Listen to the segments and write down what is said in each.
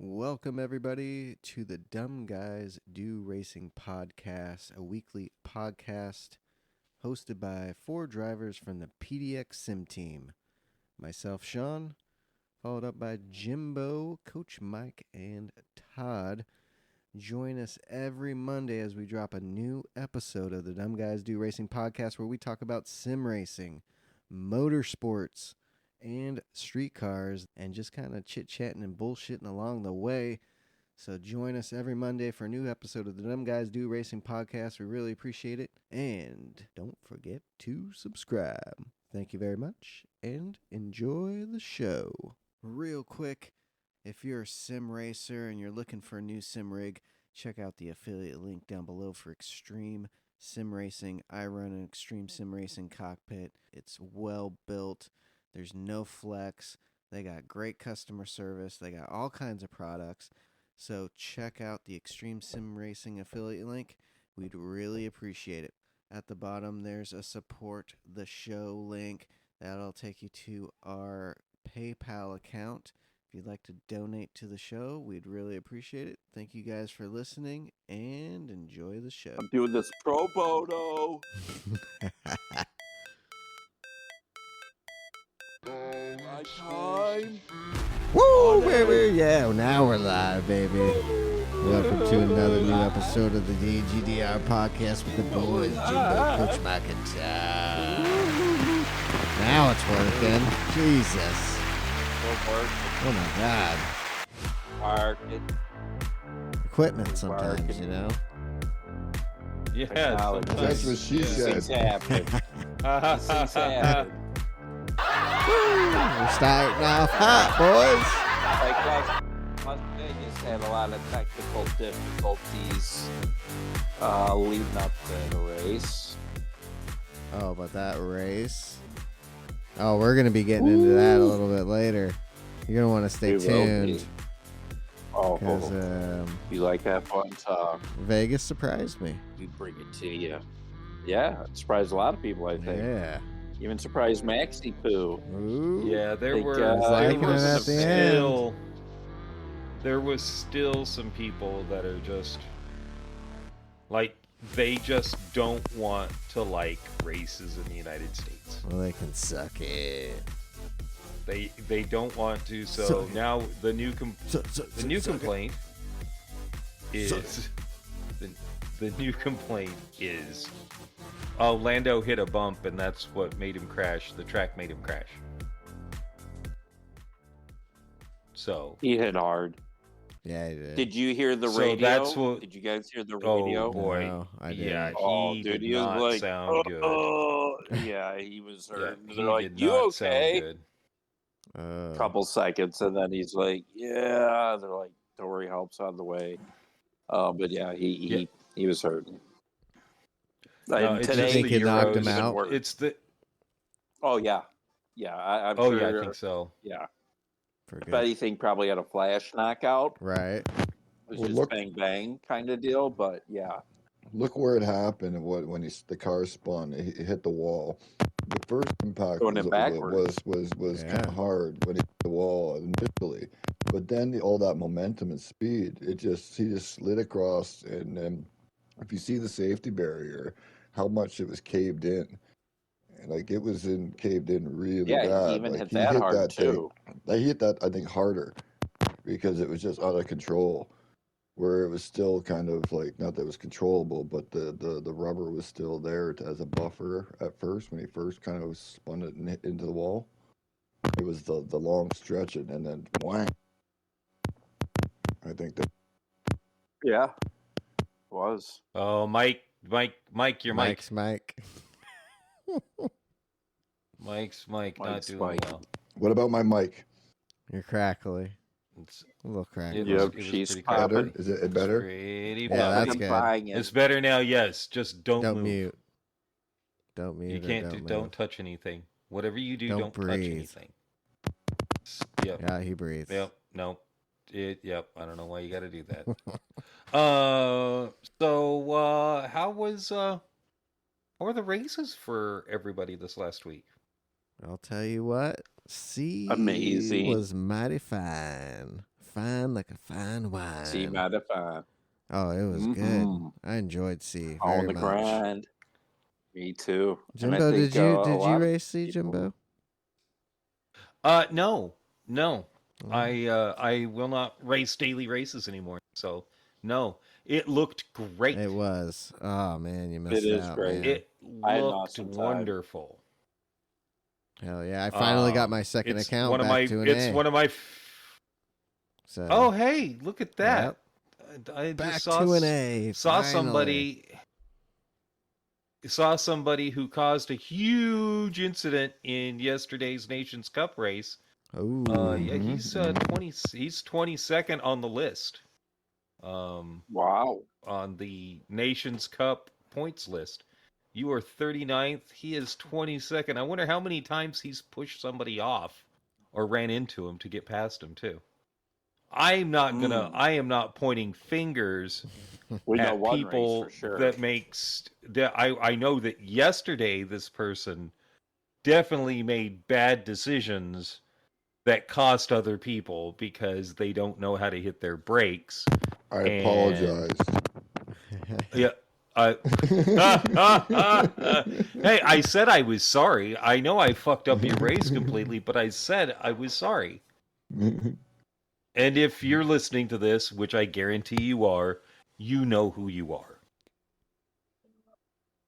Welcome, everybody, to the Dumb Guys Do Racing podcast, a weekly podcast hosted by four drivers from the PDX Sim team. Myself, Sean, followed up by Jimbo, Coach Mike, and Todd. Join us every Monday as we drop a new episode of the Dumb Guys Do Racing podcast where we talk about sim racing, motorsports, and street cars, and just kind of chit-chatting and bullshitting along the way. So join us every Monday for a new episode of the Dumb Guys Do Racing podcast. We really appreciate it. And don't forget to subscribe. Thank you very much, and enjoy the show. Real quick, if you're a sim racer and you're looking for a new sim rig, check out the affiliate link down below for Extreme Sim Racing. I run an Extreme Sim Racing cockpit. It's well built. There's no flex. They got great customer service. They got all kinds of products. So check out the Extreme Sim Racing affiliate link. We'd really appreciate it. At the bottom, there's a support the show link. That'll take you to our PayPal account. If you'd like to donate to the show, we'd really appreciate it. Thank you guys for listening and enjoy the show. I'm doing this pro bono. My time. Woo, baby! Yeah, now we're live, baby. Welcome to another new episode of the DGDR podcast with the boys, Jimbo, Coach Mike, and Todd. Now it's working. Jesus. Oh my God. Market. Equipment sometimes, you know? Yeah, Technology. That's what she These said. things happen. These things happen. We're starting off hot, boys. Like Las Vegas had a lot of technical difficulties leading up to the race. Oh, but that race. Oh, we're going to be getting into that a little bit later. You're going to want to stay We will be. tuned. Oh, Because you like that fun talk? Vegas surprised me. We bring it to you. Yeah, it surprised a lot of people, I think. Yeah. Even surprised Maxi Poo. Ooh. Yeah, there Think, were liking it at the end. there was still some people that are just like they just don't want to like races in the United States. Well, they can suck it. They don't want to. So Suck it. now the new complaint is the new complaint is Lando hit a bump and that's what made him crash. The track made him crash. So He hit hard. Yeah, he did. Did you hear the So radio? that's what- Did you guys hear the oh radio? boy, No, I didn't. yeah, Oh, he dude, did he was not like, sound good. Yeah, he was Yeah, hurt. he They're like, did you not okay? sound good. Couple seconds, and then he's like, yeah. They're like, don't worry, help's on the way. But yeah, he was hurting. No, And it's today, just think the he knocked him Euros. out? It's the Oh yeah, I'm oh sure. yeah, I think so. Yeah, Pretty if good. anything, probably had a flash knockout. Right. It was Well, just look- bang bang kind of deal. But yeah, Look where it happened and when the car spun, it hit the wall. The first impact Going it backwards. was Yeah. kind of hard when he hit the wall initially, but then all that momentum and speed, he just slid across, and then if you see the safety barrier, how much it was caved in, and like it was caved in really yeah, bad. he even Like hit he that hit hard that too. thing. He hit that, I think, harder because it was just out of control. Where it was still kind of like, not that it was controllable, but the rubber was still there as a buffer at first when he first kind of spun it and hit into the wall. It was the long stretch and then whang. I think that Yeah, was. Oh, Mike, your Mike's Mike. Mike's not Mike's doing Mike. well. What about my mic? You're crackly. It's A little crackly. It Yep, was she's pretty popping. Better? crappy. Is it It's better? pretty Yeah, bad. that's I'm good. buying it. It's better now. Yes, just don't move. mute. Don't mute. You or can't don't don't move. touch anything. Whatever you do, Don't don't touch breathe. anything. Yep. Yeah, he breathes. Yep. Nope. Yep. I don't know why you got to do that. So how were the races for everybody this last week? I'll tell you what. C Amazing. was mighty fine. fine like a fine wine. C mighty fine. Oh, it was good. I enjoyed C very On the much. grind. Me too. Jimbo, did you race C, Jimbo? No. I will not race daily races anymore. So no, it looked great. It was. Oh man, you missed out. It is great. Man. It looked wonderful. Hell yeah! I finally got my second account back to an A. It's one of my. So, oh hey, look at that! Yep. I back just saw to an A. Saw finally. somebody who caused a huge incident in yesterday's Nations Cup race. Oh, yeah, he's 22nd on the list. Wow. On the Nations Cup points list. You are 39th. He is 22nd. I wonder how many times he's pushed somebody off or ran into him to get past him too. I am not pointing fingers at people that makes that I know that yesterday this person definitely made bad decisions that cost other people because they don't know how to hit their brakes. I apologize. Yeah. Hey, I said I was sorry. I know I fucked up your race completely, but I said I was sorry. And if you're listening to this, which I guarantee you are, you know who you are.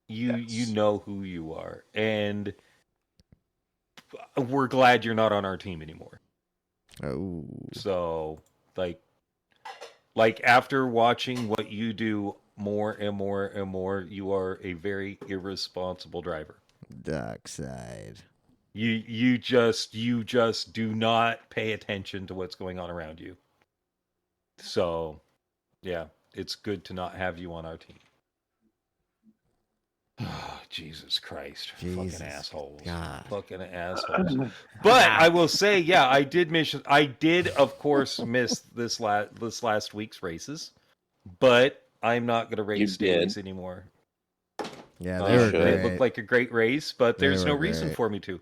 You know who you are. And we're glad you're not on our team anymore. Oh. So, like after watching what you do more and more and more, you are a very irresponsible driver. Dark side. You just do not pay attention to what's going on around you. So, yeah, it's good to not have you on our team. Oh, Jesus Christ. Fucking assholes. God. Fucking assholes. But I will say, yeah, I did of course miss this last week's races, but I'm not going to race dailies anymore. Yeah, they were great. It looked like a great race, but there's no reason for me to.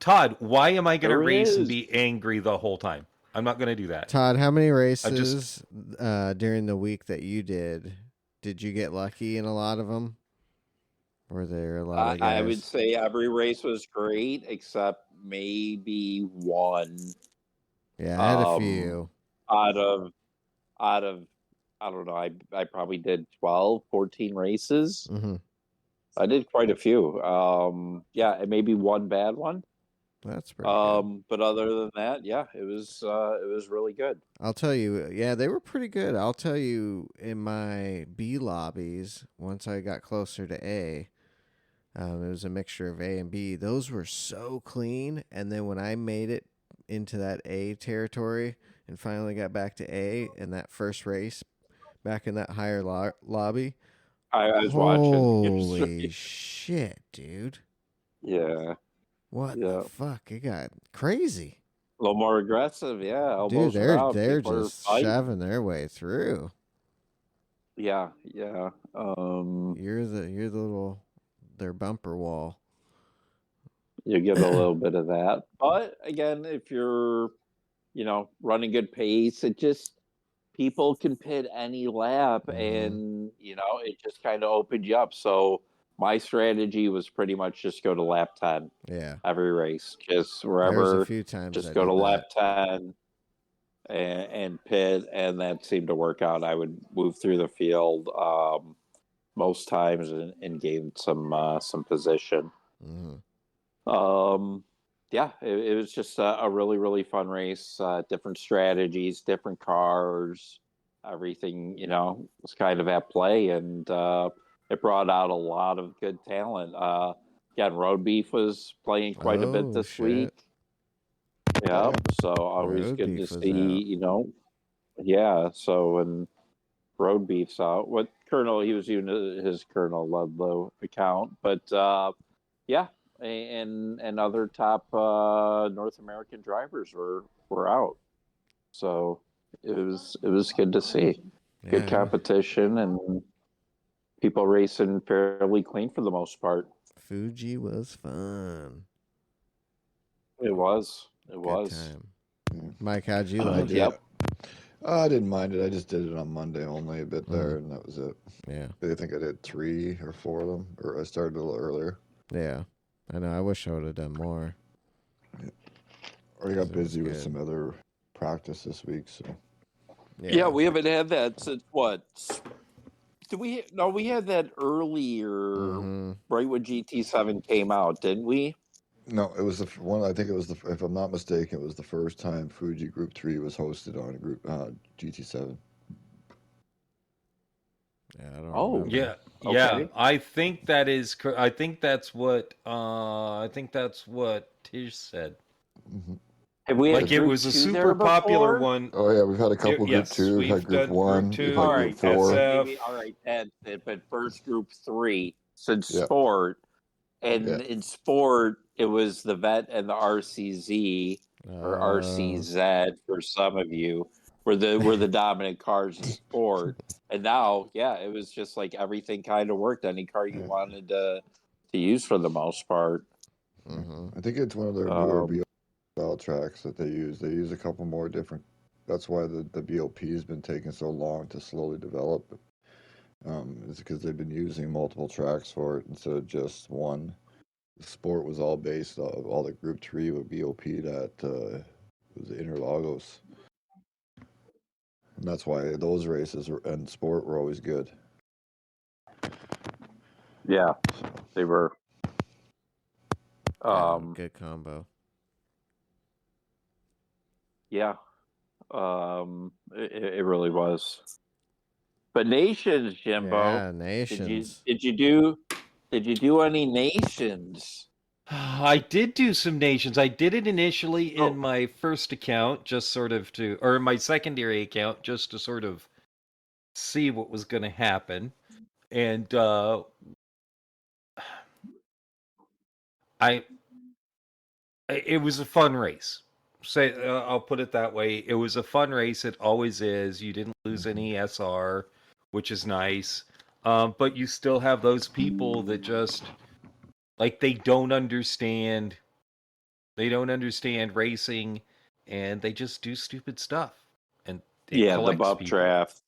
Todd, why am I going to race and be angry the whole time? I'm not going to do that. Todd, how many races during the week that you did you get lucky in a lot of them? Were there a lot of guys? I would say every race was great except maybe one. Yeah, I had a few. Out of I don't know, I probably did 12, 14 races. Mm-hmm. I did quite a few. Yeah, and maybe one bad one. That's pretty good. But other than that, yeah, it was really good. I'll tell you, yeah, they were pretty good. I'll tell you, in my B lobbies, once I got closer to A, it was a mixture of A and B. Those were so clean, and then when I made it into that A territory and finally got back to A in that first race, back in that higher lobby, I was watching. Holy shit, dude! Yeah. What the fuck? It got crazy. A little more aggressive, yeah. Dude, they're just shoving their way through. Yeah. You're the little their bumper wall. You get a little bit of that, but again, if you're, running good pace, it just people can pit any lap, and it just kind of opened you up. So my strategy was pretty much just go to lap 10. Yeah. Every race. Just wherever. There was a few times just go to lap 10 and pit, and that seemed to work out. I would move through the field most times and gain some position. Mm-hmm. Yeah, it was just a really, really fun race. Different strategies, different cars, everything, was kind of at play, and it brought out a lot of good talent. Again, Road Beef was playing quite a bit this week. Yeah, so always good to see, Yeah, so when Road Beef's out, what Colonel, he was using his Colonel Ludlow account, but yeah, and other top North American drivers were out. So it was good to see. Good competition and people racing fairly clean for the most part. Fuji was fun. It was. Good time. Mike, how'd you like it? Yep. I didn't mind it. I just did it on Monday only a bit there, and that was it. Yeah. I think I did 3 or 4 of them, or I started a little earlier. Yeah. I know. I wish I would have done more. Yeah. Or I got busy with some other practice this week, so. Yeah, we haven't had that since what? We had that earlier, right when GT7 came out, didn't we? No, it was the one. I think it was if I'm not mistaken, it was the first time Fuji Group 3 was hosted on Group GT7. Yeah, I don't remember. Yeah, yeah. I think that is. I think that's what. Tish said. Mm-hmm. Have we like it was a super popular one. Oh yeah, we've had a couple Group 2. We've had Group 1. Group 2. We've had Group 4. Maybe, all right, that's it. But first Group 3 since sport, and in sport it was the Vet and the RCZ or RCZ for some of you were the dominant cars in sport. And now, it was just like everything kind of worked. Any car you wanted to use for the most part. I think it's one of their newer BOP tracks that they use. They use a couple more different. That's why the BOP has been taking so long to slowly develop. It's because they've been using multiple tracks for it instead of just one. The sport was all based on all the Group 3 with BOP that was Interlagos. And that's why those races and sport were always good. Yeah, they were. Good combo. Yeah, it really was. But Nations, Jimbo. Yeah, Nations. Did you do any Nations? I did do some Nations. I did it initially in my first account, just sort of or my secondary account, just to sort of see what was going to happen. And it was a fun race. I'll put it that way. It was a fun race. It always is. You didn't lose any SR, which is nice. But you still have those people that just they don't understand. They don't understand racing, and they just do stupid stuff. And the bump draft.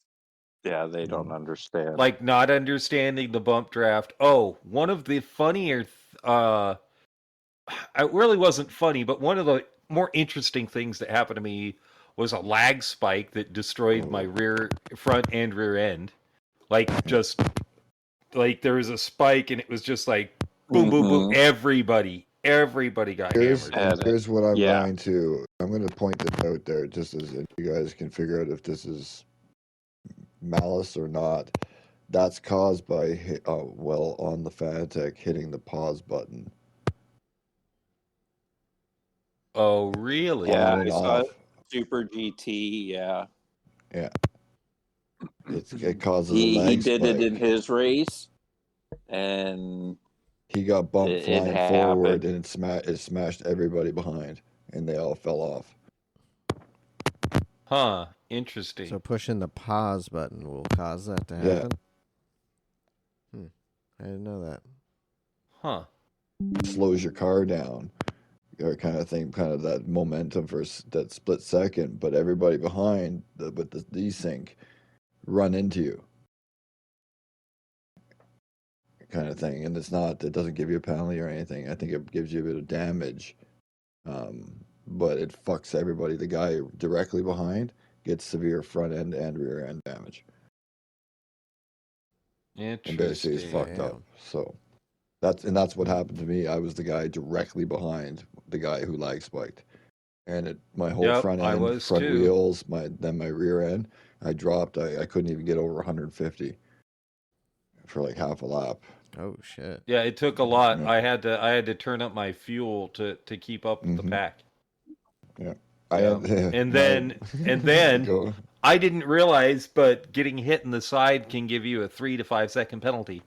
Yeah, they don't understand. Like not understanding the bump draft. Oh, one of the funnier. It really wasn't funny, but one of the more interesting things that happened to me was a lag spike that destroyed my front and rear end. Just there was a spike and it was just like boom, boom, boom. Everybody got hammered. Here's what I'm going to. I'm going to point this out there just as you guys can figure out if this is malice or not. That's caused by on the Fanatec hitting the pause button. Oh, really? Yeah, I saw Super GT. Yeah. It causes a lag he did spike. It in his race, and he got bumped flying forward, and it smashed everybody behind, and they all fell off. Huh? Interesting. So pushing the pause button will cause that to happen. I didn't know that. Huh? Slows your car down. Or kind of thing, kind of that momentum for that split second, but everybody behind with the desync run into you, kind of thing. And it doesn't give you a penalty or anything. I think it gives you a bit of damage, but it fucks everybody. The guy directly behind gets severe front end and rear end damage. Interesting. And basically is fucked up. So. That's what happened to me. I was the guy directly behind the guy who lag spiked, and my whole front end, wheels, my rear end, I dropped. I couldn't even get over 150 for like half a lap. Oh shit! Yeah, it took a lot. Yeah. I had to turn up my fuel to keep up with the pack. Yeah, and then I didn't realize, but getting hit in the side can give you a 3 to 5 second penalty.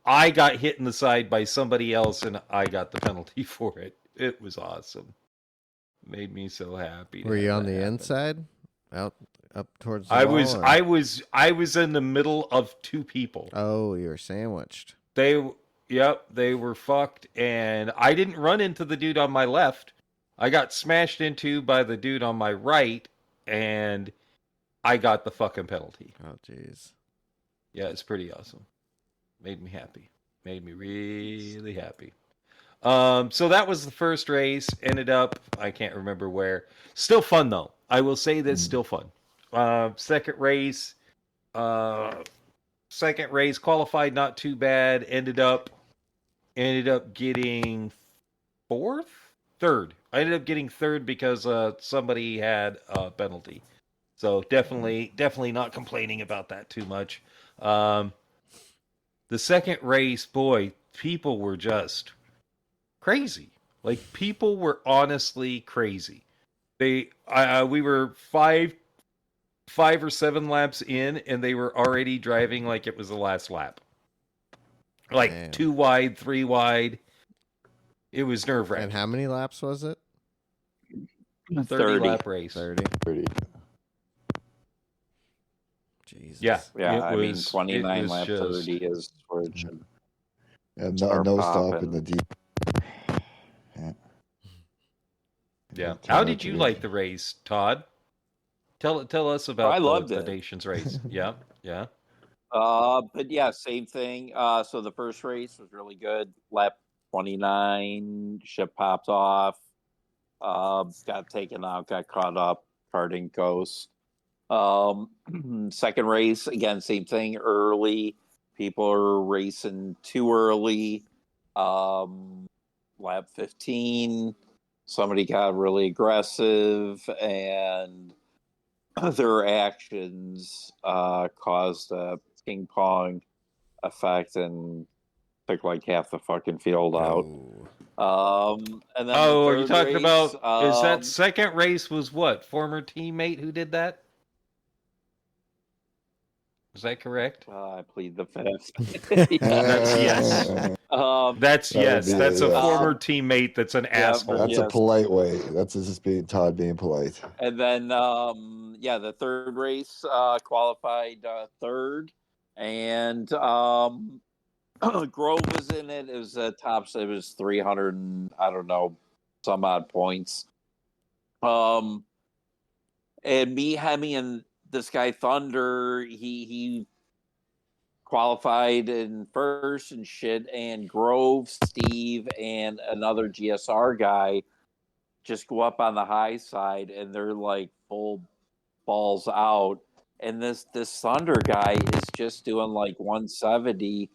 I got hit in the side by somebody else, and I got the penalty for it. It was awesome. Made me so happy. Were you on the inside, up towards the wall? I was in the middle of 2 people. Oh, you were sandwiched. They were fucked, and I didn't run into the dude on my left. I got smashed into by the dude on my right, and I got the fucking penalty. Oh, jeez. Yeah, it's pretty awesome. Made me happy. Made me really happy. So that was the first race. Ended up, I can't remember where. Still fun though. I will say that's still fun. Second race, qualified not too bad. Ended up getting third. I ended up getting third because somebody had a penalty. So definitely not complaining about that too much. The second race, boy, people were just crazy. Like people were honestly crazy. We were five or seven laps in, and they were already driving like it was the last lap. Like Damn. 2 wide, 3 wide. It was nerve-wracking. And how many laps was it? 30 lap race. 30. Pretty. Jesus. Yeah. Yeah, I mean, was 29 lap just 30 is where it should. And Start no popping. stop in the deep. Yeah. How did you like the race, Todd? Tell us about I loved the it. Nations race. Yeah. But yeah, same thing. So the first race was really good. Lap 29, ship popped off. Got taken out, got caught up, car didn't coast. Second race, again, same thing. Early, people are racing too early. Lap 15, somebody got really aggressive, and their actions caused a ping pong effect and took like half the fucking field out. And then are you talking race, about? Is that second race was what? Former teammate who did that? Is that correct? I plead the fifth. That's yes. That's yes. That's a former teammate. That's an asshole. That's a polite way. That's just being Todd being polite. And then, the third race qualified third, and Grove was in it. It was tops. It was 300 and I don't know some odd points. And me, Hemi, and this guy Thunder, he qualified in first and shit, and Grove, Steve, and another GSR guy just go up on the high side, and they're like full balls out, and this Thunder guy is just doing like 170,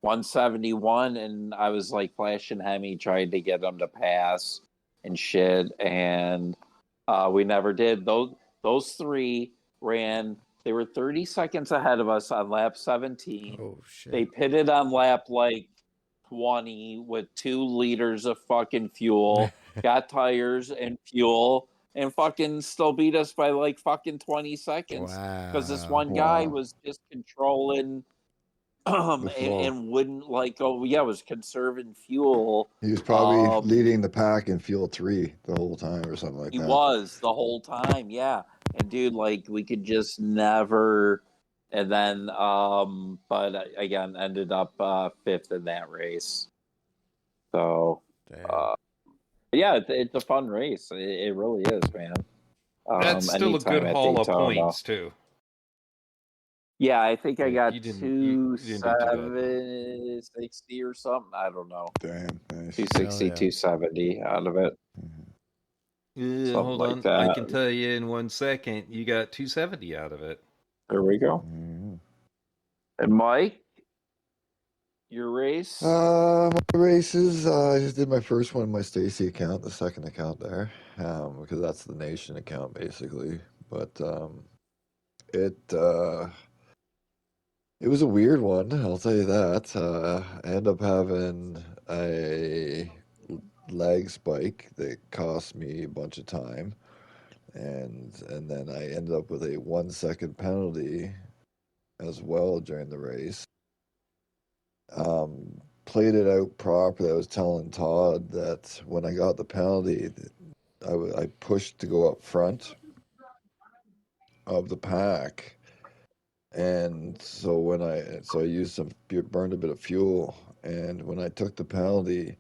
171, and I was like flashing Hemi, trying to get him to pass and shit, and we never did. Those three ran. They were 30 seconds ahead of us on lap 17. Oh shit! They pitted on lap like 20 with 2 liters of fucking fuel, got tires and fuel, and fucking still beat us by like fucking 20 seconds. Because this one guy was just controlling and wouldn't was conserving fuel. He was probably leading the pack in fuel 3 the whole time or something like that. He was the whole time, yeah. And dude, like we could just never. And then, but again, ended up 5th in that race. So, yeah, it's a fun race. It really is, man. That's still a good haul of points too. Yeah, I think I got you didn't 260 or something. I don't know. Damn, nice. 260, 270 out of it. Hold on. I can tell you in 1 second, you got 270 out of it. There we go. And Mike, your race? My races, I just did my first one in my Stacy account, the second account there, because that's the Nation account basically. But it was a weird one, I'll tell you that. I ended up having a leg spike that cost me a bunch of time, and then I ended up with a 1 second penalty as well during the race. Played it out properly. I was telling Todd that when I got the penalty, I pushed to go up front of the pack, and so I used burned a bit of fuel, and when I took the penalty,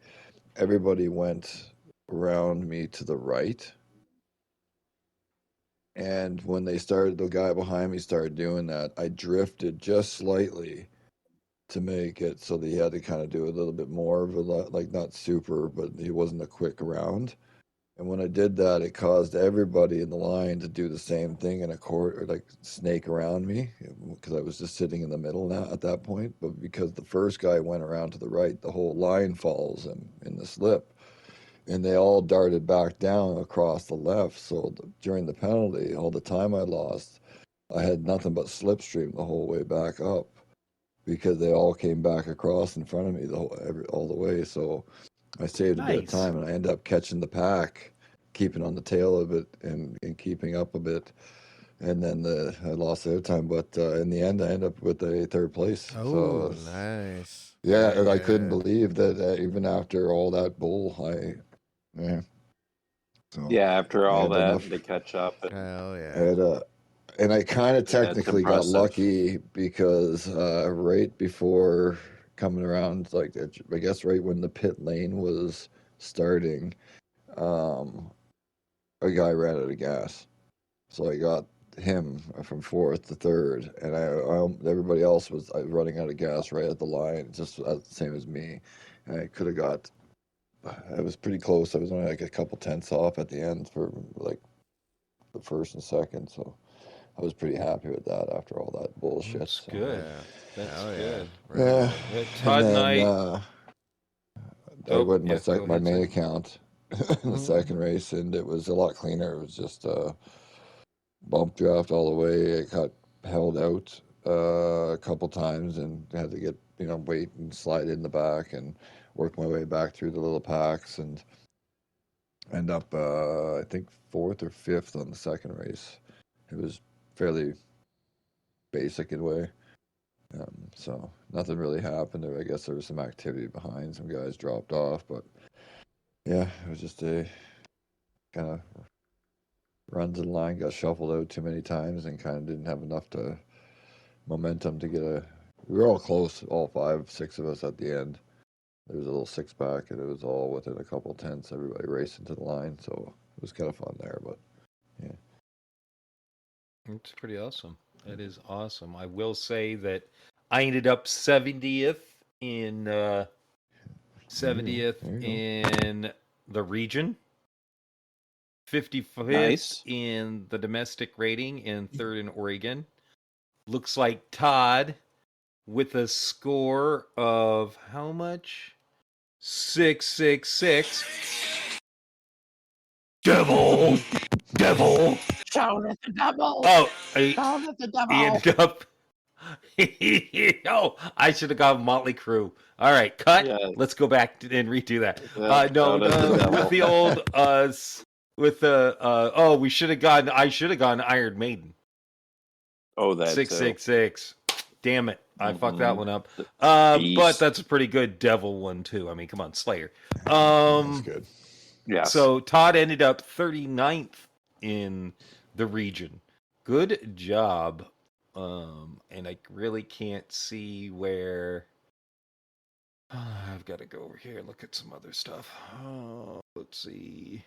everybody went around me to the right. And when the guy behind me started doing that, I drifted just slightly to make it so that he had to kind of do a little bit more of like not super, but he wasn't a quick round. And when I did that, it caused everybody in the line to do the same thing in a court or like snake around me because I was just sitting in the middle now at that point. But because the first guy went around to the right, the whole line falls in the slip. And they all darted back down across the left. So during the penalty, all the time I lost, I had nothing but slipstream the whole way back up because they all came back across in front of me all the way. So I saved a bit of Nice. time, and I ended up catching the pack, keeping on the tail of it, and keeping up a bit. And then I lost the other time, but in the end, I ended up with a third place. Oh, So nice. yeah, and I couldn't believe that even after all that bull, yeah. So Yeah, after I all had that, enough. to catch up. Hell I yeah. had and I kind of That's technically got impressive. lucky because right before coming around, like I guess right when the pit lane was starting, um, a guy ran out of gas, so I got him from fourth to third, and everybody else was running out of gas right at the line, just the same as me, and I could have got. I was pretty close. I was only like a couple tenths off at the end for like the first and second, so I was pretty happy with that after all that bullshit. That's so. good. Yeah. That's Hell good. Right Yeah, on. Yeah, and Todd and then I. I Oh, went yeah. Go my ahead, main sir. account in the second race, and it was a lot cleaner. It was just bump draft all the way. It got held out a couple times and had to get wait and slide in the back and work my way back through the little packs and end up I think fourth or fifth on the second race. It was fairly basic in a way. So nothing really happened. I guess there was some activity behind. Some guys dropped off, but yeah, it was just a kind of runs in line, got shuffled out too many times, and kind of didn't have enough momentum to get a. We were all close, all 5, 6 of us at the end. There was a little six pack, and it was all within a couple tenths. Everybody racing to the line, so it was kind of fun there. But yeah, It's pretty awesome. That is awesome. I will say that I ended up 70th in there you go. in the region, 55th Nice. in the domestic rating, and third in Oregon. Looks like Todd with a score of how much? 666. Devil! Shout at the devil! Oh, Shout at the devil! he ended up. Oh, I should have gone Motley Crue. All right, cut. Yeah. Let's go back and redo that. Yeah, No, shout at the devil. with the old with the oh, we should have gone. I should have gone Iron Maiden. Oh, that 666. Damn it, I fucked that one up. Beast. But that's a pretty good Devil one too. I mean, come on, Slayer. That's good. Yes. So Todd ended up 39th in the region. Good job. And I really can't see where. I've got to go over here and look at some other stuff. Let's see.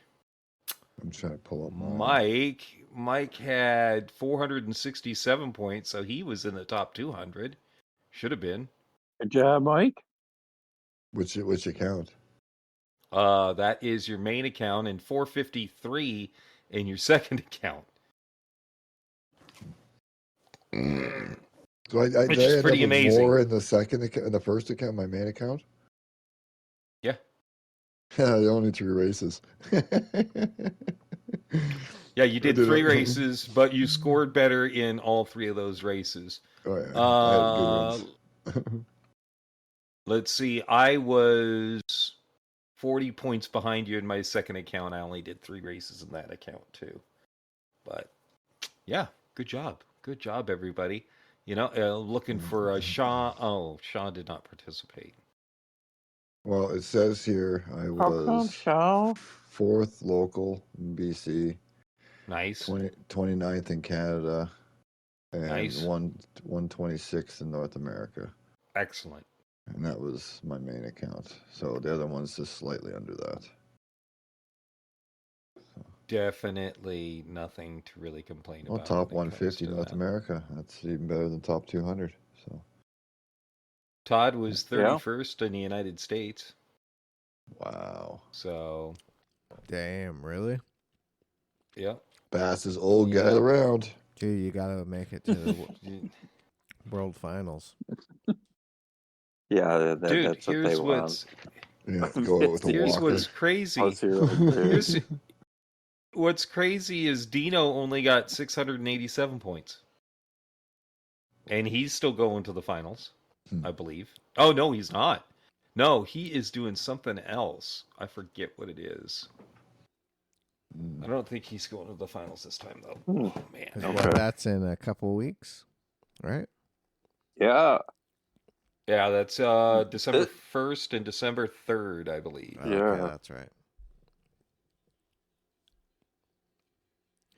I'm trying to pull up mine. Mike had 467 points, so he was in the top 200. Should have been. Good job, Mike. Which account? That is your main account, and 453 in your second account. So I Which is end pretty up with amazing. more in the second account, in the first account, my main account. Yeah. Only 3 races. Yeah, you did 3 races, but you scored better in all 3 of those races. Oh yeah, I had good ones. Let's see. I was 40 points behind you in my second account. I only did 3 races in that account too. But yeah, good job. Good job, everybody. Looking for Shaw. Oh, Shaw did not participate. Well, it says here I was 4th local in BC. Nice. 29th in Canada. And Nice. 126th in North America. Excellent. And that was my main account. So the other one's just slightly under that. So. definitely nothing to really complain Well, about. top when it comes 150 to North that. America. That's even better than top 200. So Todd was Yeah. 31st in the United States. wow. So, Damn, really? yeah. Fastest old guy Yeah. around. Dude, you gotta make it to the World Finals. Yeah, Dude, that's what they want. Yeah, go with a here's walker. what's crazy. Here's What's crazy is Dino only got 687 points. And he's still going to the finals, I believe. Oh, no, he's not. No, he is doing something else. I forget what it is. I don't think he's going to the finals this time, though. Oh, man. Okay. That's in a couple weeks, right? Yeah. Yeah, that's December 1st and December 3rd, I believe. Oh, Yeah. okay, that's right.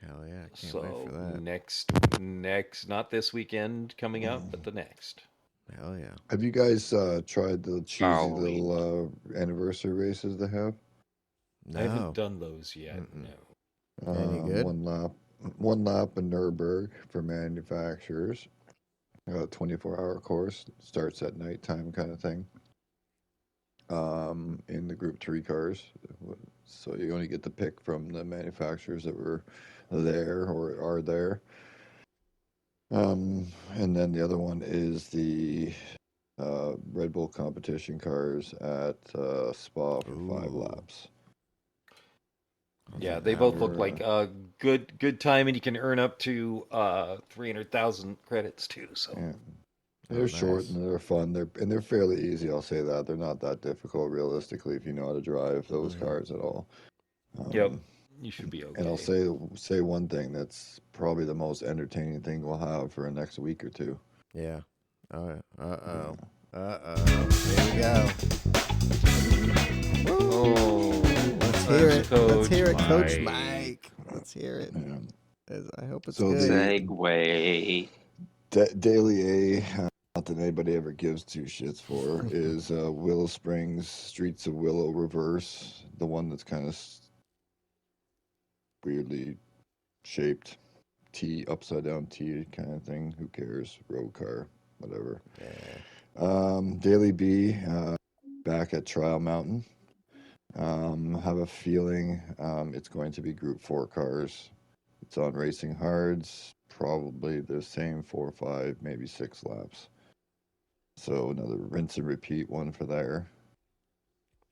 Hell yeah, I can't wait for that. Next, not this weekend coming up, but the next. Hell yeah. Have you guys tried the cheesy Halloween. little anniversary races they have? No. I haven't done those yet. Mm-mm. No. Any good? One lap in Nürburgring for manufacturers. 24-hour course, starts at nighttime kind of thing. In the Group 3 cars. So you only get to pick from the manufacturers that were there or are there. And then the other one is the Red Bull competition cars at Spa for 5 laps. Yeah, they both look like a good time, and you can earn up to 300,000 credits too. So yeah. They're short and they're fun. They're fairly easy. I'll say that they're not that difficult realistically if you know how to drive those cars at all. Yep, you should be okay. And I'll say one thing that's probably the most entertaining thing we'll have for the next week or two. Yeah. Oh, uh-oh. Here we go. Oh, let's hear it. Let's hear it, Coach Mike. Mike. Let's hear it. Yeah. I hope it's So good. Segway. Daily A, not that anybody ever gives two shits for, is Willow Springs Streets of Willow Reverse, the one that's kind of weirdly shaped T, upside down T kind of thing. Who cares? Road car, whatever. Yeah. Daily B, back at Trial Mountain. Have a feeling it's going to be Group 4 cars. It's on Racing Hards, probably the same 4, 5, maybe 6 laps. So another rinse and repeat one for there.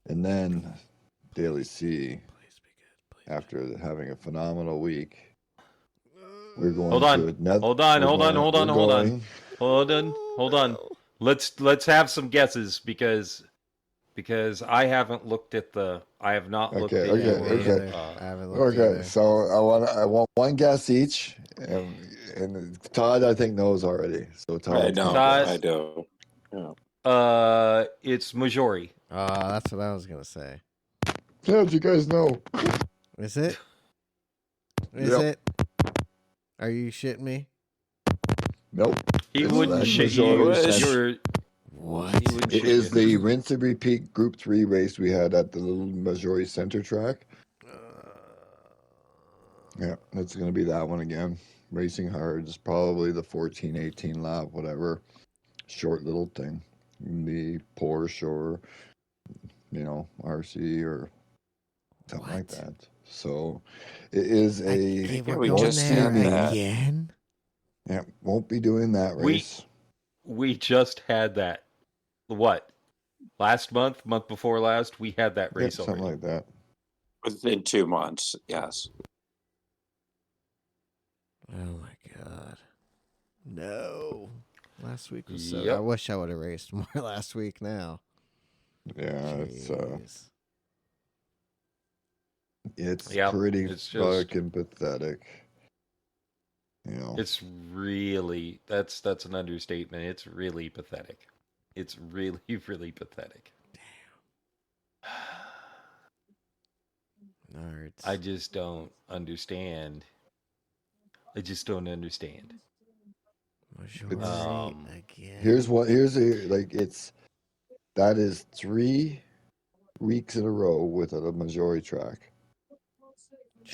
And then Daily C, after having a phenomenal week, we're going Hold on. Let's have some guesses because I haven't looked at I have not looked at Okay. I haven't looked either. So I want one guess each, and Todd I think knows already. So Todd, I do. Yeah. It's Majori. That's what I was gonna say. How did you guys know? Is it? Is it? Are you shitting me? Nope. He wouldn't shit you. What? It is the rinse and repeat Group 3 race we had at the little Missouri Center track. Yeah, it's going to be that one again. Racing hard. It's probably the 14, 18 lap, whatever. Short little thing. The Porsche or, RC or something like that. So it is We're going there again? Yeah, won't be doing that race. We just had that. What? Last month before last, we had that race something already. like that. Within 2 months, yes. Oh my god. No. Last week was so... I wish I would have raced more last week now. Yeah, Jeez. it's pretty fucking pathetic. It's really that's an understatement. It's really pathetic. It's really, really pathetic. Damn. Nerds. I just don't understand. Again. That is 3 weeks in a row with a Missouri track.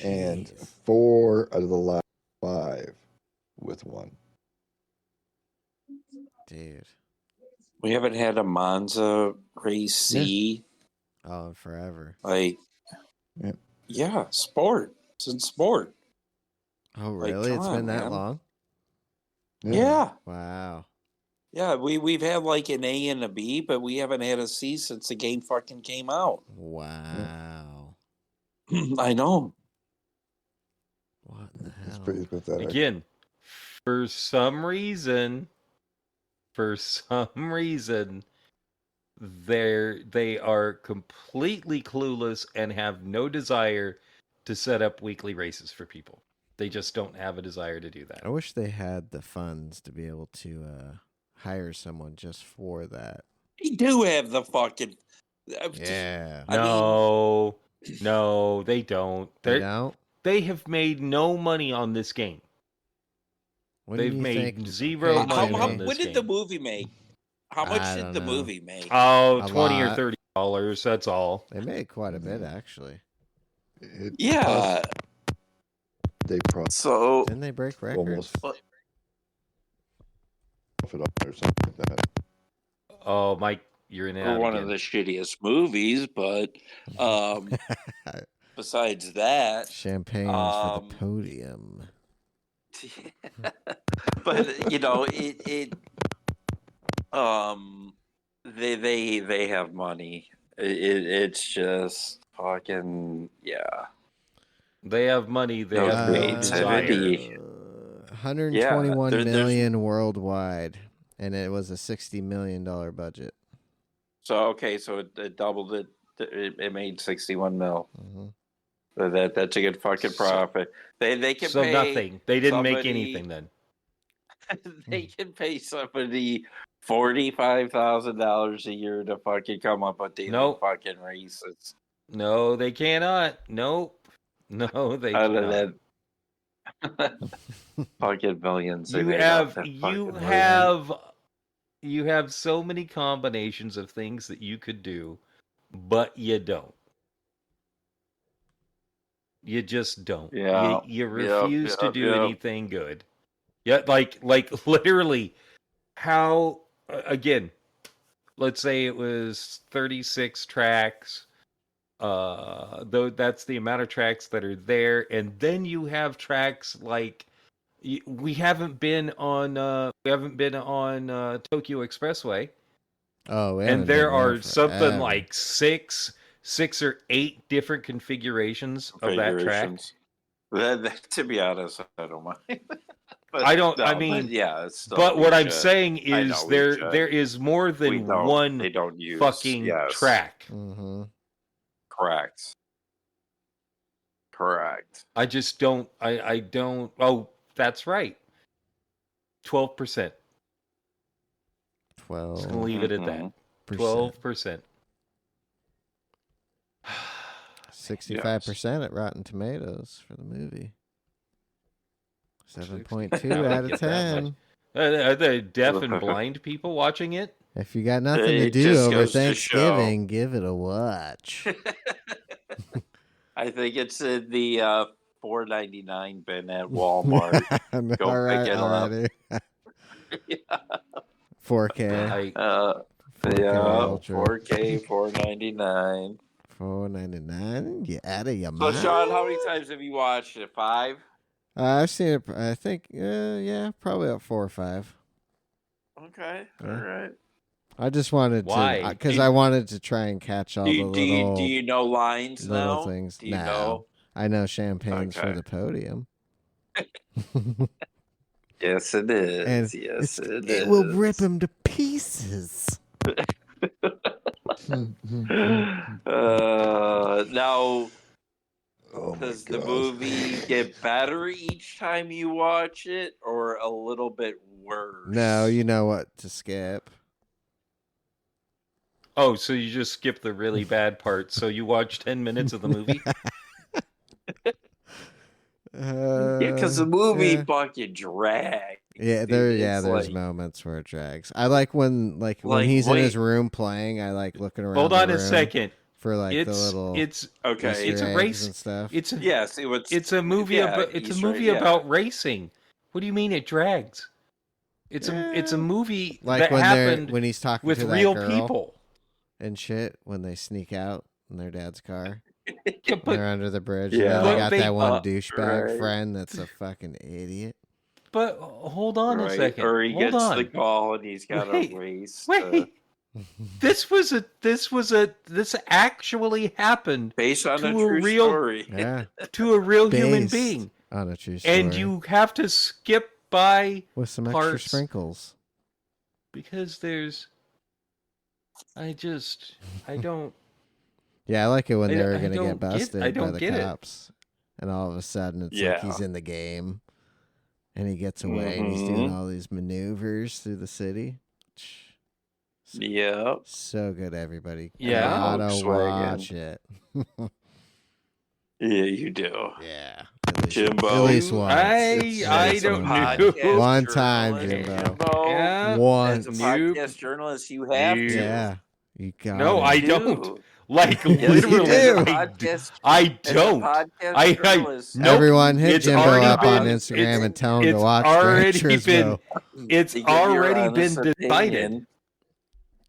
and Jeez. 4 out of the last 5 with one. Dude. We haven't had a Monza race C. Oh, forever. Like, yeah, sport. It's in sport. Oh, Like, really? come It's on, been that man. long? Yeah. Wow. Yeah, we've had like an A and a B, but we haven't had a C since the game fucking came out. Wow. I know. What in the It's hell? pretty pathetic. Again, for some reason, they are completely clueless and have no desire to set up weekly races for people. They just don't have a desire to do that. I wish they had the funds to be able to hire someone just for that. They do have the fucking. Yeah. No, they don't. They don't? They have made no money on this game. What do They've you made think? zero Okay, money Jamie. on this when did game. the movie make? How much I did don't the know. movie make? Oh, A $20 lot. or $30. That's all. They made quite a bit, actually. Yeah. They probably So Didn't they break records? almost profit on it or something like that. Oh, Mike, you're in and out one again. of the shittiest movies, but besides that, Champagne for the podium. but you know they have money. It's just fucking They have money. They No have no desire. creativity. 121 there's- million worldwide, and it was a $60 million budget. So it doubled it. It made 61 mil. Mm-hmm. So that's a good fucking profit. They can So pay nothing. They didn't make somebody- anything then. They can pay somebody $45,000 a year to fucking come up with these Nope. fucking races. No, they cannot. Nope. No, they Out of cannot. that fucking millions. they You made have off that you fucking movie. have so many combinations of things that you could do, but you don't. You just don't. Yeah. You refuse to do Yep. anything good. Yeah, like literally how again, let's say it was 36 tracks. Though that's the amount of tracks that are there, and then you have tracks like we haven't been on Tokyo Expressway. Oh, we And haven't there been are something forever. like six or 8 different configurations of that track. That, to be honest, I don't mind. But, I don't. no, I mean, but yeah. It's still, but we what I'm should. saying I is know, we should. there is more They than don't- one They don't use fucking track. Mm-hmm. Correct. I just don't. I don't. Oh, that's right. 12%. 12%. Just gonna leave it at that. 12%. 65% at Rotten Tomatoes for the movie. 7.2 I out get of that 10. much. Are there deaf and blind people watching it? If you got nothing to It do just over goes to Thanksgiving, give it a watch. I think it's in the $4.99 bin at Walmart. Go All right, pick it already. Yeah. 4K. 4K Yeah, Ultra. 4K, $4.99. $4.99. You out of your So, mind? Sean, how many times have you watched it? 5? I've seen it. I think, yeah, probably about 4 or 5. Okay, Yeah. all right. I just wanted Why? to, because I wanted to try and catch all the little, Do you know lines little now? things. Do you No. know? I know champagne's for Okay. the podium. Yes, it is. And Yes, it it will is. rip him to pieces. Now, Oh my does the God. movie get better each time you watch it, or a little bit worse? No, you know what to skip. Oh, so you just skip the really bad part. So you watch 10 minutes of the movie? Yeah, because the movie yeah. fucking drags. Yeah, dude. there's It's moments where it drags. I like when Like, he's in his wait. room playing. I like looking around. Hold the on a room. second. for like the little okay. Easter It's a eggs race and stuff. It's it's a movie yeah, about it's a Easter egg, movie yeah. about racing. What do you mean it drags? It's a movie like that happened when he's talking with to that real girl people. and shit when they sneak out in their dad's car. Yeah, They're under the bridge. Yeah. And then they But got they- that one douchebag right. friend that's a fucking idiot. But hold on a Right. second. Or he Hold gets on. the call and he's got Wait. a race. Wait. This actually happened Based on to a a true real- story. Yeah. to a real human Based being. on a true story. And you have to skip by with some extra parts. sprinkles. because I don't. Yeah, I like it when I- they're I going to don't get get- busted I by don't the get it. cops. And all of a sudden it's like Yeah. he's in the game. And he gets away and he's doing all these maneuvers through the city. Yeah. So good, everybody. Yeah. Gotta Volkswagen. watch it. Yeah, you do. Yeah. Jimbo. At least once. I It's don't once. know. One time, journalist, Jimbo. Yeah. Once. As a Nope. podcast journalist, you have to. Yeah. You got No, it. I You don't. do. Like Yes, you literally, do. As a I podcast, I as a don't. podcast journalist, Nope. Everyone hit It's Jimbo already up on been- Instagram it's- and tell him to it's watch already Gran Turismo. It's to give your already been honest decided. opinion.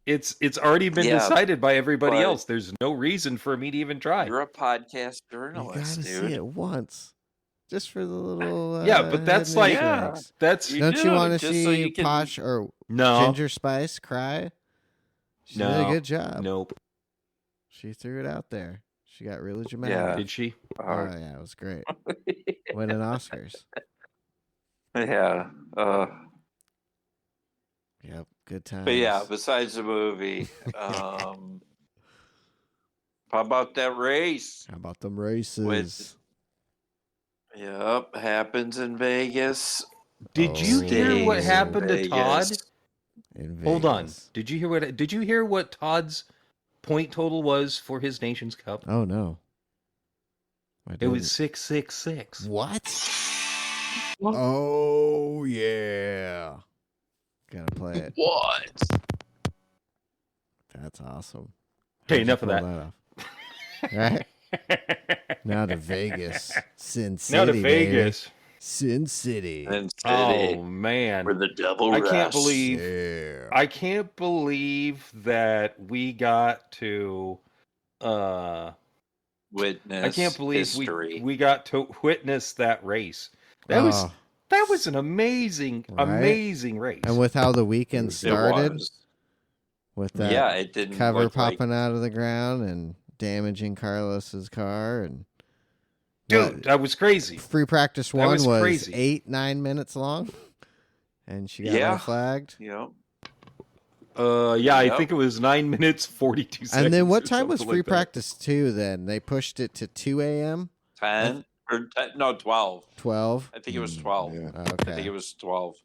It's already been Yeah, decided by everybody but- else. There's no reason for me to even try. You're a podcast You journalist, gotta dude. see it once. Just for the little Yeah, but that's hidden like- Easter Yeah. eggs. That's You Don't do, you want to just see so you can- Posh or no, Ginger Spice cry? She did No. a good job. nope. She threw it out there. She got really dramatic. Yeah. Did she? Oh yeah, it was great. Winning Oscars. Yeah. Yep, good times. But yeah, besides the movie, how about that race? How about them races? Yep, happens in Vegas. Did you hear what Stays happened to Todd? Vegas. In Hold on. Vegas. Did you hear what Todd's point total was for his Nations Cup? Oh no. I It was didn't. 666. What? Oh yeah. Gotta play it. What? That's awesome. Okay, How'd you enough of pull that. off? Right? Now to Vegas. Sin City. Now to baby. Vegas. Sin City. And Oh man. where the devil I can't rests. believe Yeah. I can't believe that we got to Witness I can't believe history. we got to witness that race. That was Oh, that was an amazing Right? amazing race. and with how the weekend It started, was. with that Yeah, it didn't cover look like- popping out of the ground and damaging Carlos's car and Dude, what- that was crazy. free practice that one was was crazy. 8-9 minutes long, and she got Yeah. flagged. Yep. Yeah, I Yep. think it was 9 minutes 42 seconds. And then what or time was something free like that. practice 2 then? They pushed it to 2 a.m. 10 or 10, no 12. 12. I think it was 12. Yeah. I think Okay. it was 12.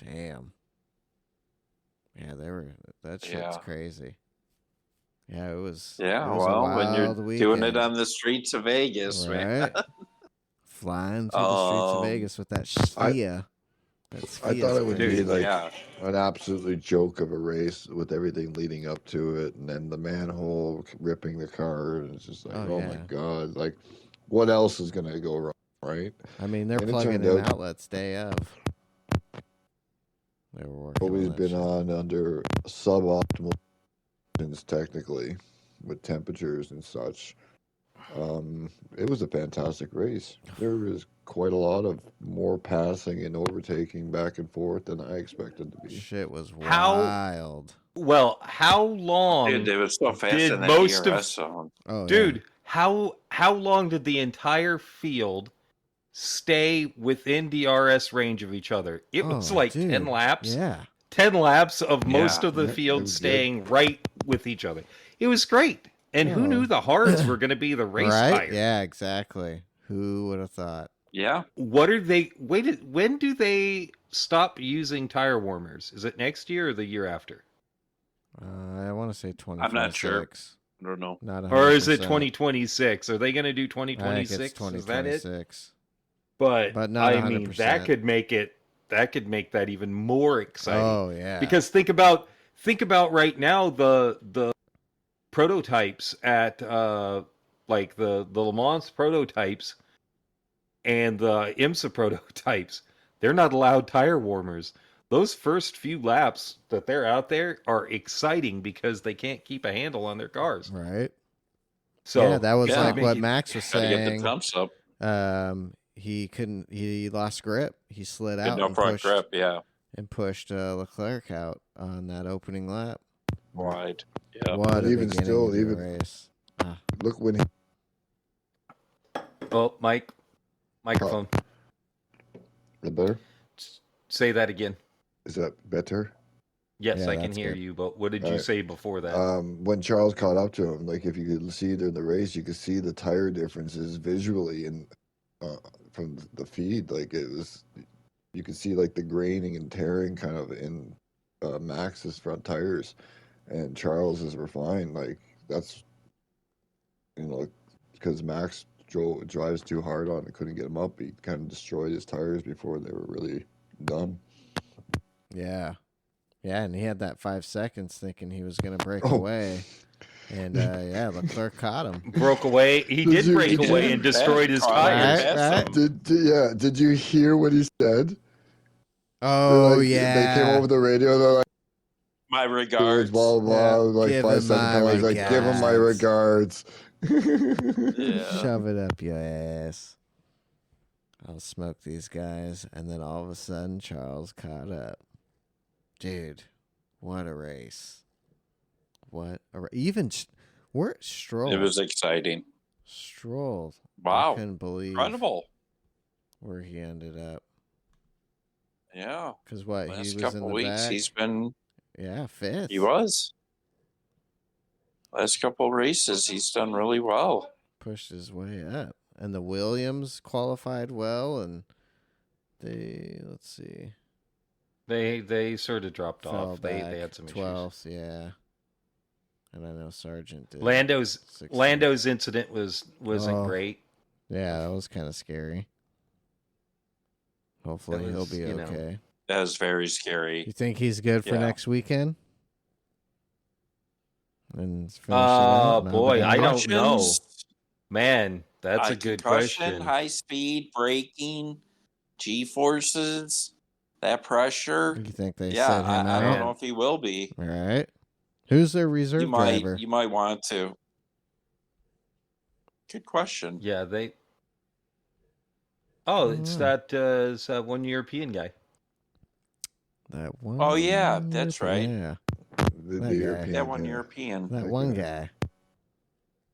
Damn. Yeah, that shit's Yeah. crazy. Yeah, it was. Yeah, it was a well, when you're wild doing it weekend. on the streets of Vegas, man. Right? Flying through the streets of Um, Vegas with that Sphia. I thought it would be Dude, like yeah. an absolute joke of a race with everything leading up to it, and then the manhole ripping the car. And it's just like, Oh, oh my yeah. god! Like, what else is gonna go wrong, right? I mean, they're And it plugging turned in out- outlets day of. They were working Always on that been shit. on under suboptimal conditions, technically, with temperatures and such. It was a fantastic race. There was quite a lot of more passing and overtaking back and forth than I expected to be. Shit was How- wild. Well, how long Dude, they were so fast did in that most of- DRS zone. Oh, yeah. Dude, how long did the entire field stay within DRS range of each other? It was Oh, like dude. 10 laps. Yeah. 10 laps of most Yeah. of the Yeah, it field was good. staying right with each other. It was great. And who Yeah. knew the hards were going to be the race Right? tire? Yeah, exactly. Who would have thought? Yeah. What are they when do they stop using tire warmers? Is it next year or the year after? I want to say 2026. I'm not sure. I don't know. Not 100%. Or is it 2026? Are they going to do I think 2026? it's Is that it? 2026. But not I mean, 100%. that could make that even more exciting. Oh yeah. Because think about right now the prototypes at like the Le Mans prototypes and the IMSA prototypes. They're not allowed tire warmers. Those first few laps that they're out there are exciting because they can't keep a handle on their cars. Right. So yeah, that was yeah. like what Max was Gotta get the saying. temps up. He lost grip. He slid Good out no and front pushed, grip, yeah. and pushed Leclerc out on that opening lap. Wide. Yeah. What And a even beginning still, of the even race. look when he Oh, microphone. the better. Say that again. Is that better? Yes, Yeah, I can that's hear good. you, but what did you Alright. say before that? When Charles caught up to him, like if you could see during the race, you could see the tire differences visually and from the feed. Like it was, you could see like the graining and tearing kind of in Max's front tires, and Charles's were fine. Like that's, because Max drives too hard on it, couldn't get him up. He kind of destroyed his tires before they were really done. Yeah. Yeah, and he had that 5 seconds thinking he was going to break Oh. away. And, Leclerc caught him. Broke away. He did break away and destroyed his tires. Right. Did you hear what he said? Oh, They came over the radio. They're like, My regards. blah, blah, blah, like Give 5 him second my penalty. He's like, give him my regards. Yeah. Shove it up your ass. I'll smoke these guys. And then all of a sudden, Charles caught up. Dude, what a race. Even where Stroll. It was exciting. Stroll. Wow. I couldn't believe Incredible. where he ended up. Yeah. Because what? Last He was couple in the weeks, back? he's been. Yeah, fifth. He was. Last couple races, he's done really well. Pushed his way up. And the Williams qualified well, and let's see. They sort of dropped Fell off. They back, had some 12th, yeah. And I know Sargent did. issues. 16th. Lando's incident wasn't great. Yeah, that was kind of scary. Hopefully he'll be okay. That was very scary. You think he's good for Yeah. next weekend? And finish it out? No, boy, but I don't know. Concussions, Man, that's a good concussion, question. High speed braking, G-forces, that pressure. You think they Yeah, set him I out? don't know if he will be. All right. Who's their reserve driver? You might want to. Good question. Yeah, they. Oh, it's that one European guy. That one. Oh, yeah, that's right. Yeah, The That guy. European That one guy. European. that one guy.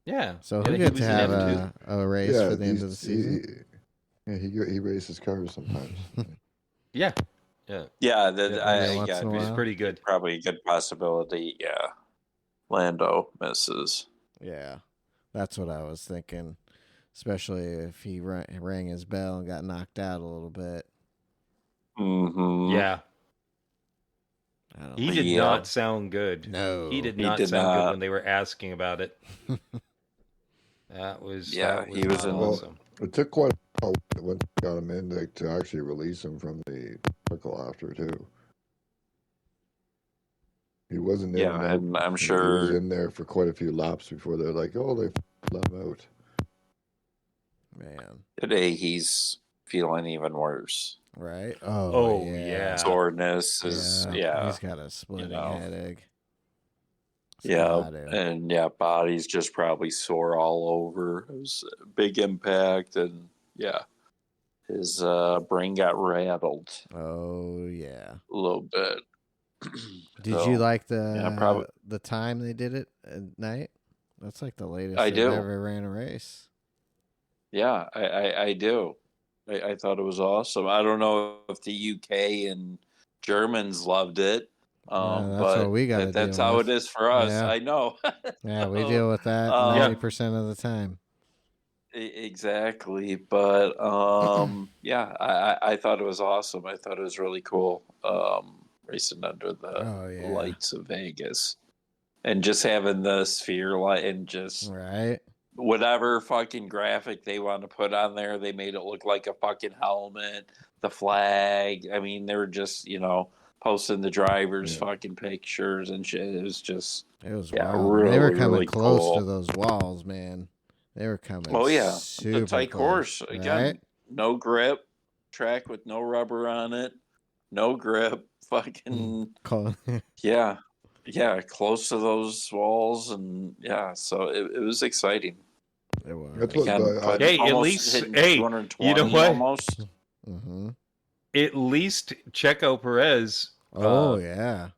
Yeah. So Yeah, he'll he get was to in have M2. a race for the end of the season. He races cars sometimes. Yeah. Yeah, Yeah, once in a He was while. pretty good. probably a good possibility. Yeah, Lando misses. Yeah, that's what I was thinking. Especially if he rang his bell and got knocked out a little bit. Mm-hmm. Yeah. I don't He know. did Yeah. not sound good. No. He did He not did sound good not. when they were asking about it. That was He was not in- awesome. It took quite a while when they got him in to actually release him from the article after too. He wasn't in. Yeah, and out. and I'm He was sure. in there for quite a few laps before they're like, "Oh, they let him out." Man. Today he's feeling even worse. Right? Oh, yeah. yeah. Soreness is He's got a splitting know. headache. Yeah, Gotta. and body's just probably sore all over. It was a big impact, and his brain got rattled Oh, yeah. a little bit. Did So, you like the time they did it at night? That's like the latest I they've do. ever ran a race. Yeah, I do. I thought it was awesome. I don't know if the UK and Germans loved it. That's But what we gotta that's deal how with. it is for us. Yeah. I know. Yeah, we deal with that Yeah. 90% of the time. Exactly. But I thought it was awesome. I thought it was really cool. Racing under the lights of Vegas. And just having the sphere light and just Right. whatever fucking graphic they want to put on there, they made it look like a fucking helmet, the flag. I mean, they were just, posting the drivers' fucking pictures and shit. It was just, It was wild. Really, they were coming really close cool. to those walls, man. They were coming. Oh yeah, super the tight close, course again. right? No grip, track with no rubber on it, no grip. Fucking yeah, close to those walls, and so it was exciting. It was. That's what Again, Hey, at almost least, hitting 220 you know what? almost. Mm-hmm. At least Checo Perez. Oh yeah.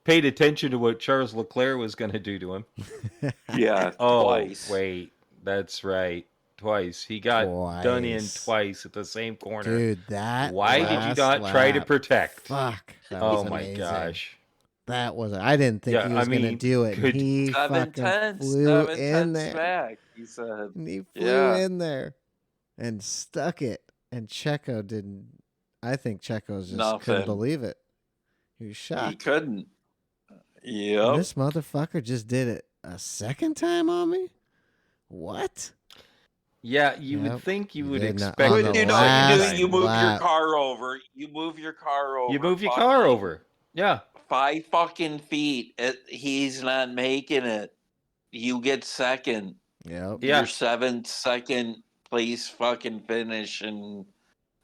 Paid attention to what Charles Leclerc was going to do to him. Yeah, twice. Wait, that's right. Twice. He got done in twice at the same corner. Dude, that. Why did you not try to protect? Fuck. Oh my gosh. That was. I didn't think he was going to do it. He fucking flew in there. Back, he said. And he flew in there and stuck it. And Checo didn't. I think Checo just couldn't believe it. He was shocked. He couldn't. Yep. This motherfucker just did it a second time on me? What? Yeah, you would think you would expect. You move your car over. You move your car over. You move your car over. Yeah. 5 fucking feet. He's not making it. You get second. Yep. Your 7th second place fucking finish, and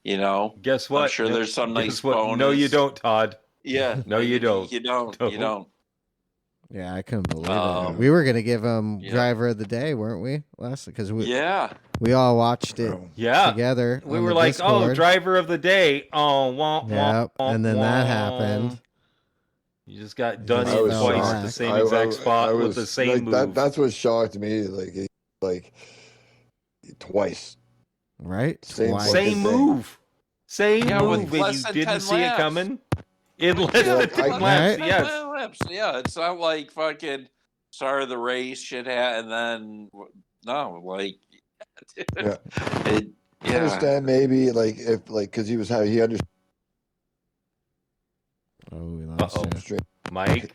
Guess what? I'm sure there's some nice bonus. No, you don't, Todd. Yeah. No, you don't. You don't. Yeah, I couldn't believe it. We were gonna give him driver of the day, weren't we? Because we all watched it together. We were like, Discord. driver of the day. And then that happened. You just got done in twice at the same exact spot with the same move. That's what shocked me. Like twice. Right? Same move. Same move. When you didn't see it coming. In less than 10 laps, yes. Yeah, it's not like fucking start of the race, shit, and then I understand maybe if because he understood. Oh, we lost you. Mike.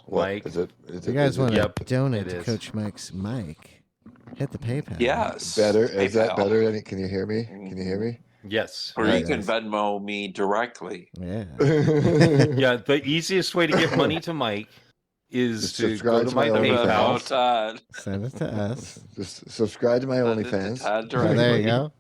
Mike. Is it? You guys want to donate to Coach Mike's mic? Hit the PayPal. Yes. Better. Is that better? Can you hear me? Can you hear me? Yes. Or you can Venmo me directly. Yeah. Yeah, the easiest way to get money to Mike is to go to my PayPal. Send it to us. Just subscribe to my OnlyFans. There you go.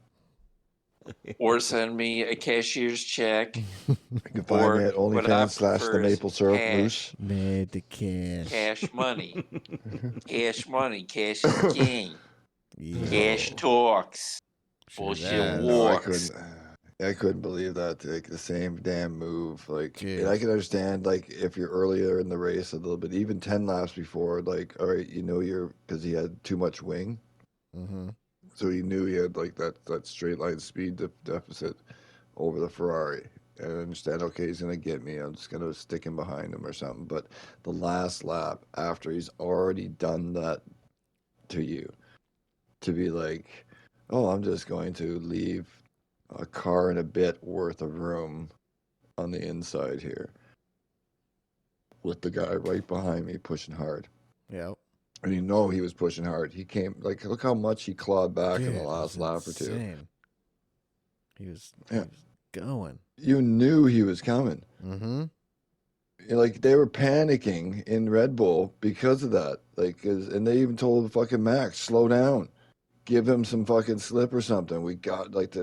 Or send me a cashier's check. You can find me at OnlyFans / the maple syrup moose. Made the cash. Cash money. Cash money. Cash is king. Yeah. Cash talks. Bullshit walks. I couldn't believe that. The same damn move. And I can understand, if you're earlier in the race a little bit, even 10 laps before, all right, because he had too much wing. Mm-hmm. So he knew he had, that straight line speed deficit over the Ferrari. And I understand, okay, he's going to get me. I'm just going to stick him behind him or something. But the last lap, after he's already done that to you, to be like, oh, I'm just going to leave a car and a bit worth of room on the inside here with the guy right behind me pushing hard. Yep. And he was pushing hard. He came, look how much he clawed back in the last lap or two. He was going. You knew he was coming. Mm-hmm. They were panicking in Red Bull because of that. And they even told fucking Max, slow down. Give him some fucking slip or something. We got and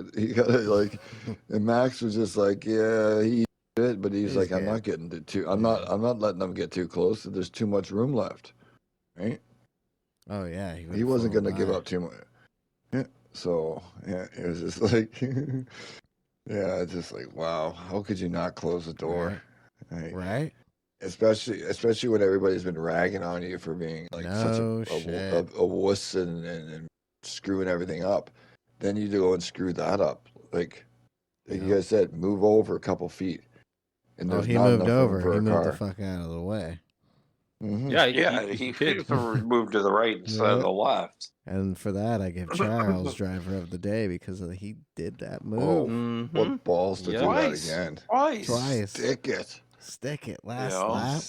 Max was just he did, but he's like, I'm not getting I'm not letting them get too close. There's too much room left, right? Oh yeah, he wasn't gonna give up too much. Yeah, so it was just it's just wow. How could you not close the door? Right. Especially when everybody's been ragging on you for being such a wuss and screwing everything up, then you go and screw that up. You guys said, move over a couple feet. And he moved over. He moved the fuck out of the way. Mm-hmm. He moved to the right instead of the left. And for that, I give Charles driver of the day because he did that move. Mm-hmm. What balls to do that again? Twice. Stick it. Last lap.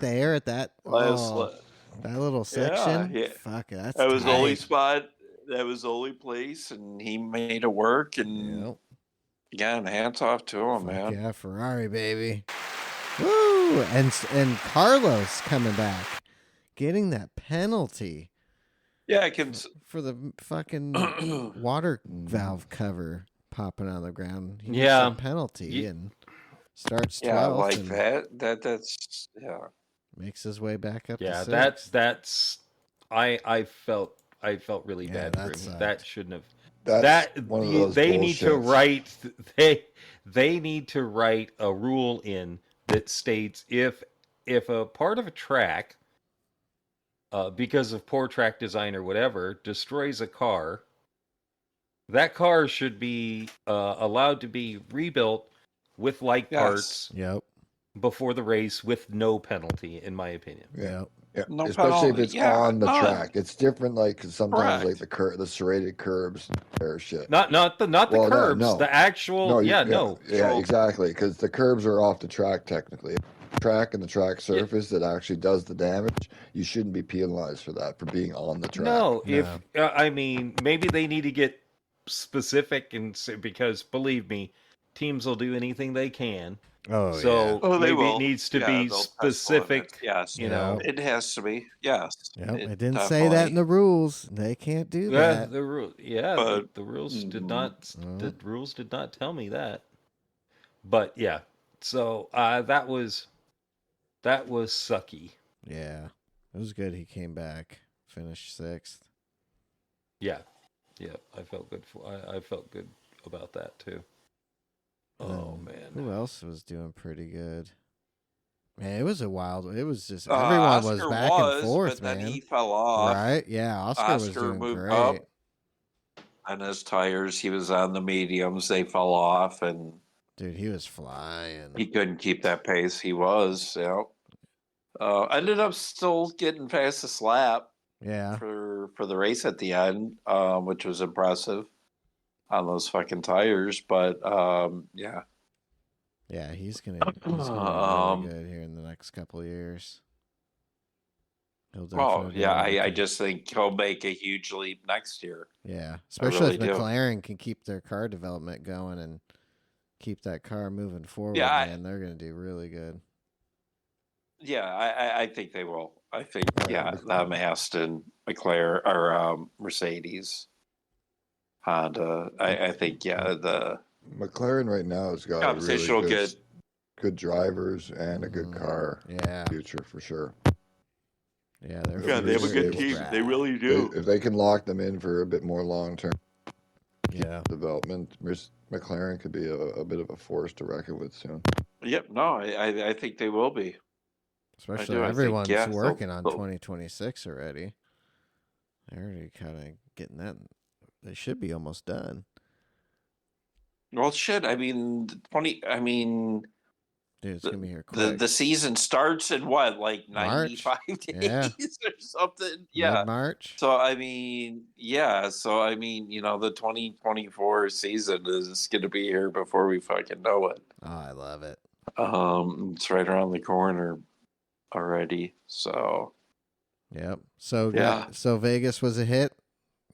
There at that. That little section. Yeah. Fuck it. That was the only spot. That was the only place, and he made it work. And Yeah, and hands off to him, man. Yeah, Ferrari, baby. Woo! And Carlos coming back, getting that penalty. Yeah, I can. For the fucking water valve cover popping on the ground. He Yeah. gets a penalty and starts 12th. Yeah, like that. That's makes his way back up. Yeah, to 6th. that's. I felt really bad for him. Sucked. That shouldn't have. That's one of those they need to bullshits. write. They need to write a rule in that states if a part of a track, because of poor track design or whatever, destroys a car, that car should be allowed to be rebuilt with like parts before the race with no penalty, in my opinion. Yeah. Yeah. No Especially penalty. if it's on the track. It's different, like sometimes Correct. like the serrated curbs or shit. Not the curbs. No. The actual. Yeah, exactly. Because the curbs are off the track technically. Track and the track surface that actually does the damage, you shouldn't be penalized for that, for being on the track. No, if I mean, maybe they need to get specific and say, because believe me, teams will do anything they can. So they maybe will. it needs to be specific. Yes, you know, it has to be. Yes. Yep. It didn't say that in the rules. They can't do that. The rule. Yeah, but, the rules did not. The rules did not tell me that. But yeah, so that was sucky. Yeah, it was good. He came back, finished 6th. Yeah, I felt good. I felt good about that too. Oh man, who else was doing pretty good? Man, it was a wild. It was just everyone was back and forth, but man. Then he fell off. Right? Yeah, Oscar was doing moved great. Up on his tires, he was on the mediums. They fell off, and dude, he was flying. He couldn't keep that pace. He was, ended up still getting past the slap. Yeah. For the race at the end, which was impressive on those fucking tires. But yeah. Yeah, he's gonna be really good here in the next couple of years. I just think he'll make a huge leap next year. Yeah, especially if McLaren can keep their car development going and keep that car moving forward. Yeah, man, they're gonna do really good. Yeah, I think they will. I think Aston, McLaren, or Mercedes, Honda. I think the McLaren right now has got really good drivers and a good car. Yeah, future for sure. Yeah, they have a good team. They really do. If they can lock them in for a bit more long-term development, McLaren could be a bit of a force to reckon with soon. Yep. No, I think they will be. Especially everyone's working on 2026 already. They're already kind of getting that. They should be almost done. Well, shit. I mean, dude, it's gonna be here quick. The season starts in what, like 95 days or something? Yeah, Mid-March. So I mean, the 2024 season is gonna be here before we fucking know it. Oh, I love it. It's right around the corner already. So. Yep. So so Vegas was a hit,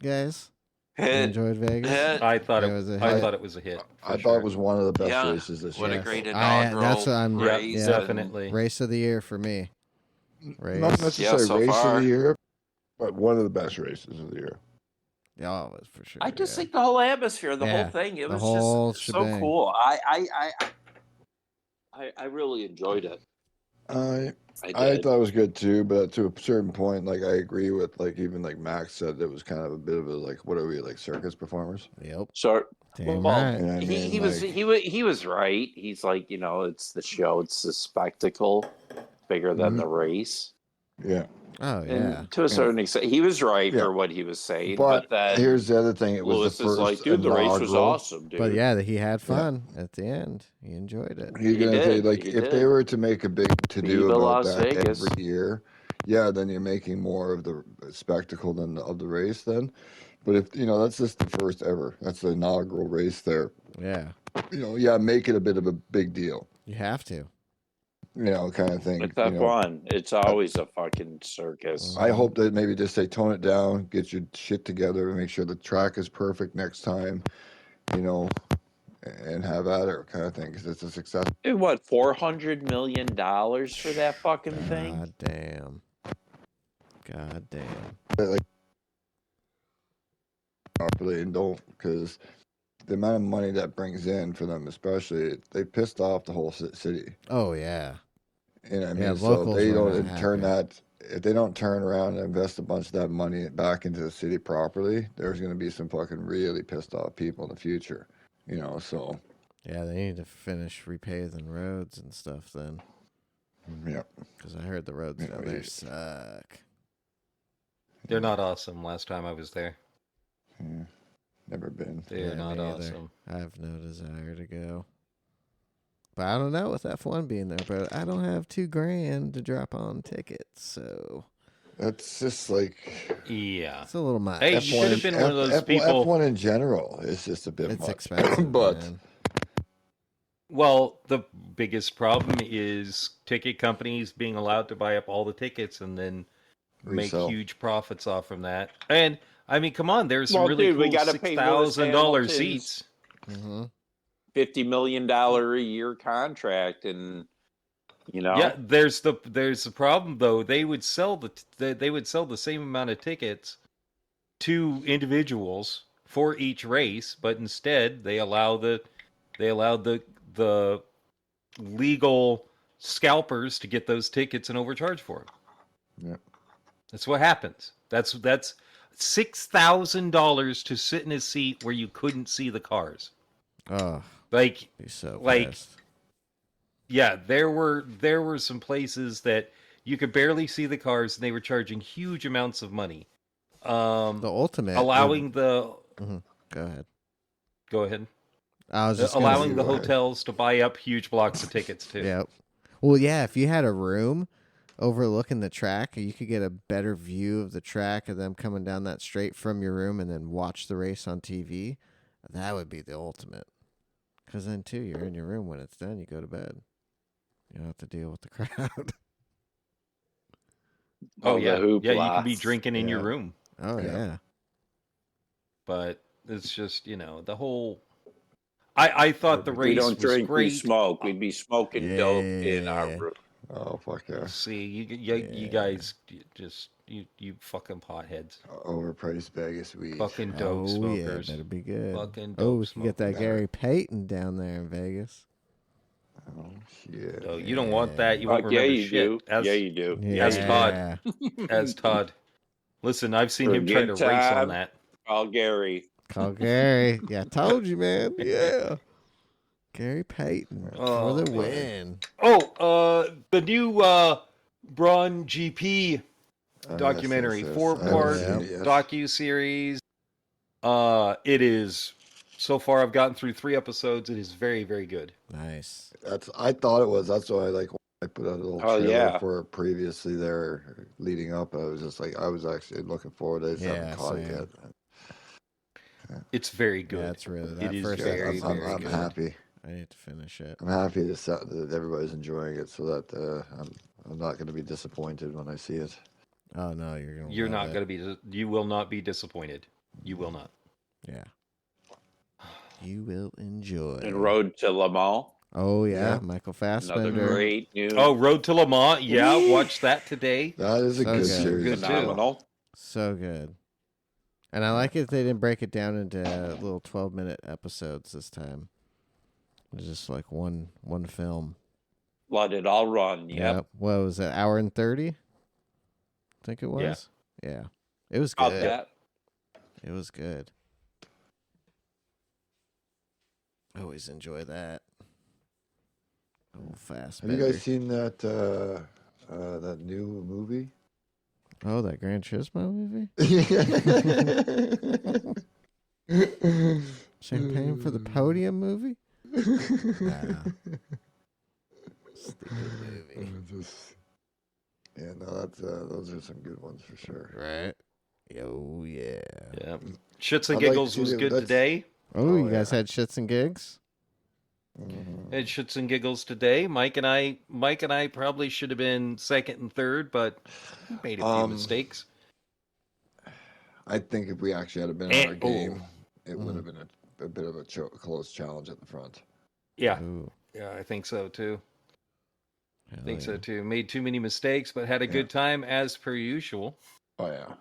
guys. You enjoyed Vegas? I thought it was a hit. I thought it was a hit. I thought it was one of the best races this year. What a great inaugural that's what I'm race. Definitely. Race of the year for me. Not necessarily race of the year, but one of the best races of the year. Yeah, it was for sure. I just think the whole atmosphere, the whole thing, it was just so cool. I really enjoyed it. I thought it was good too, but to a certain point, like I agree with even Max said, it was kind of a bit of a what are we, like circus performers? Yep. So right. He was right. He's like, it's the show, it's the spectacle, bigger than the race. Yeah. Oh yeah. And to a certain extent, he was right for what he was saying. But then here's the other thing: it was Lewis the first. Is like, dude, the race was awesome, dude. But yeah, he had fun at the end. He enjoyed it. He's gonna say, if they were to make a big to-do about that every year, then you're making more of the spectacle of the race. Then, but if that's just the first ever. That's the inaugural race there. Yeah. Make it a bit of a big deal. You have to. Kind of thing. It's fun. It's always a fucking circus. I hope that maybe just say tone it down, get your shit together, and make sure the track is perfect next time. And and have at it kind of thing because it's a success. Dude, what, $400 million for that fucking thing? God damn. God damn. Like, properly and don't, because the amount of money that brings in for them, especially, they pissed off the whole city. Oh yeah. You know what I mean? Yeah, So locals they were don't not turn happy. that. If they don't turn around and invest a bunch of that money back into the city properly, there's going to be some fucking really pissed off people in the future. You know, so. Yeah, they need to finish repaving roads and stuff then. Yeah. Because I heard the roads down there suck. They're not awesome. Last time I was there, Yeah. Never been. they're not me either. awesome. I have no desire to go. But I don't know with F1 being there, but I don't have $2,000 to drop on tickets, so That's just like Yeah. it's a little much. Hey, you should have been one of those people. F1 in general is just a bit It's much. expensive, but man. Well, the biggest problem is ticket companies being allowed to buy up all the tickets and then Resell. make huge profits off from that. And I mean, come on, there's some Well, really dude, we cool gotta pay Lewis $6,000 Hamilton's seats. Mm-hmm. $50 million a year contract, and Yeah, there's the problem though. They would sell the same amount of tickets to individuals for each race, but instead they allowed the legal scalpers to get those tickets and overcharge for them. Yep. That's what happens. That's $6,000 to sit in a seat where you couldn't see the cars. Oh, Like, be so like, pissed. yeah, there were some places that you could barely see the cars, and they were charging huge amounts of money. The ultimate Allowing the Mhm. Go ahead. go ahead. I was just Allowing the go ahead. hotels to buy up huge blocks of tickets too. Yeah. Well, yeah. If you had a room overlooking the track, you could get a better view of the track of them coming down that straight from your room, and then watch the race on TV. That would be the ultimate. Because then, too, you're in your room when it's done. You go to bed. You don't have to deal with the crowd. Oh the yeah, hoopla. yeah. You can be drinking in your Yeah. room, Oh Yeah. yeah. but it's just the whole. I thought the we race don't was drink, great. we smoke. We'd be smoking dope in our Yeah. room. Oh fuck yeah! See, you Yeah. guys just you fucking potheads, Overpriced Vegas weed. fucking dope Oh smokers. yeah. Better be good. Fucking Oh, dope we can get that smoker. Gary Payton down there in Vegas. Oh shit! No, you don't want that. You won't Fuck yeah, remember you shit. do. Yeah, you do. Yeah. As Todd. As Todd. Listen, I've seen him try to Forget race on Todd. that. Call Gary. Call Gary. Yeah, I told you, man. Yeah. Gary Payton for Oh, the man. win. Oh, the new Braun GP documentary, Yes. 4-part I haven't seen it yet. docu-series. It is, so far I've gotten through 3 episodes. It is very, very good. Nice. I thought it was. That's why I put out a little Oh, trailer yeah. for it previously there leading up. I was just like, I was actually looking forward to it. I just Yeah, haven't caught it same. yet. It's very good. Yeah, it's really It that is first very, episode. very I'm good. happy. I need to finish it. I'm happy that everybody's enjoying it, so that I'm not going to be disappointed when I see it. Oh no, you're gonna. You're love not it. going to be, you will not be disappointed. You will not. Yeah. You will enjoy. And Road to Le Mans. Oh yeah, Yeah. Michael Another Fassbender. great new. Oh, Road to Le Mans. Yeah, watch that today. That is a So good good. series. Good too. phenomenal. So good. And I like it they didn't break it down into little 12-minute episodes this time. It was just like one film. Let it all run. Yep. What was it? Hour and 30? I think it was. Yeah. It was About good. that. It was good. I always enjoy that. Oh, fast. Have you guys seen that that new movie? Oh, that Gran Turismo movie? Champagne for the Podium movie? Nah. Stupid movie. Yeah, no, that's those are some good ones for sure. Right? Oh, yeah. Yeah. Shits and I'd like Giggles to was see good that's- today. Oh, you Oh, guys yeah. had shits and gigs? Had Shits and Giggles today. Mike and I probably should have been second and third, but we made a few mistakes. I think if we actually had been Eh, on our game, oh. it would have been a a bit of a close challenge at the front. Yeah. Ooh, Yeah, I think so too. hell I think yeah. so too. Made too many mistakes, but had a good time as per usual. Oh yeah,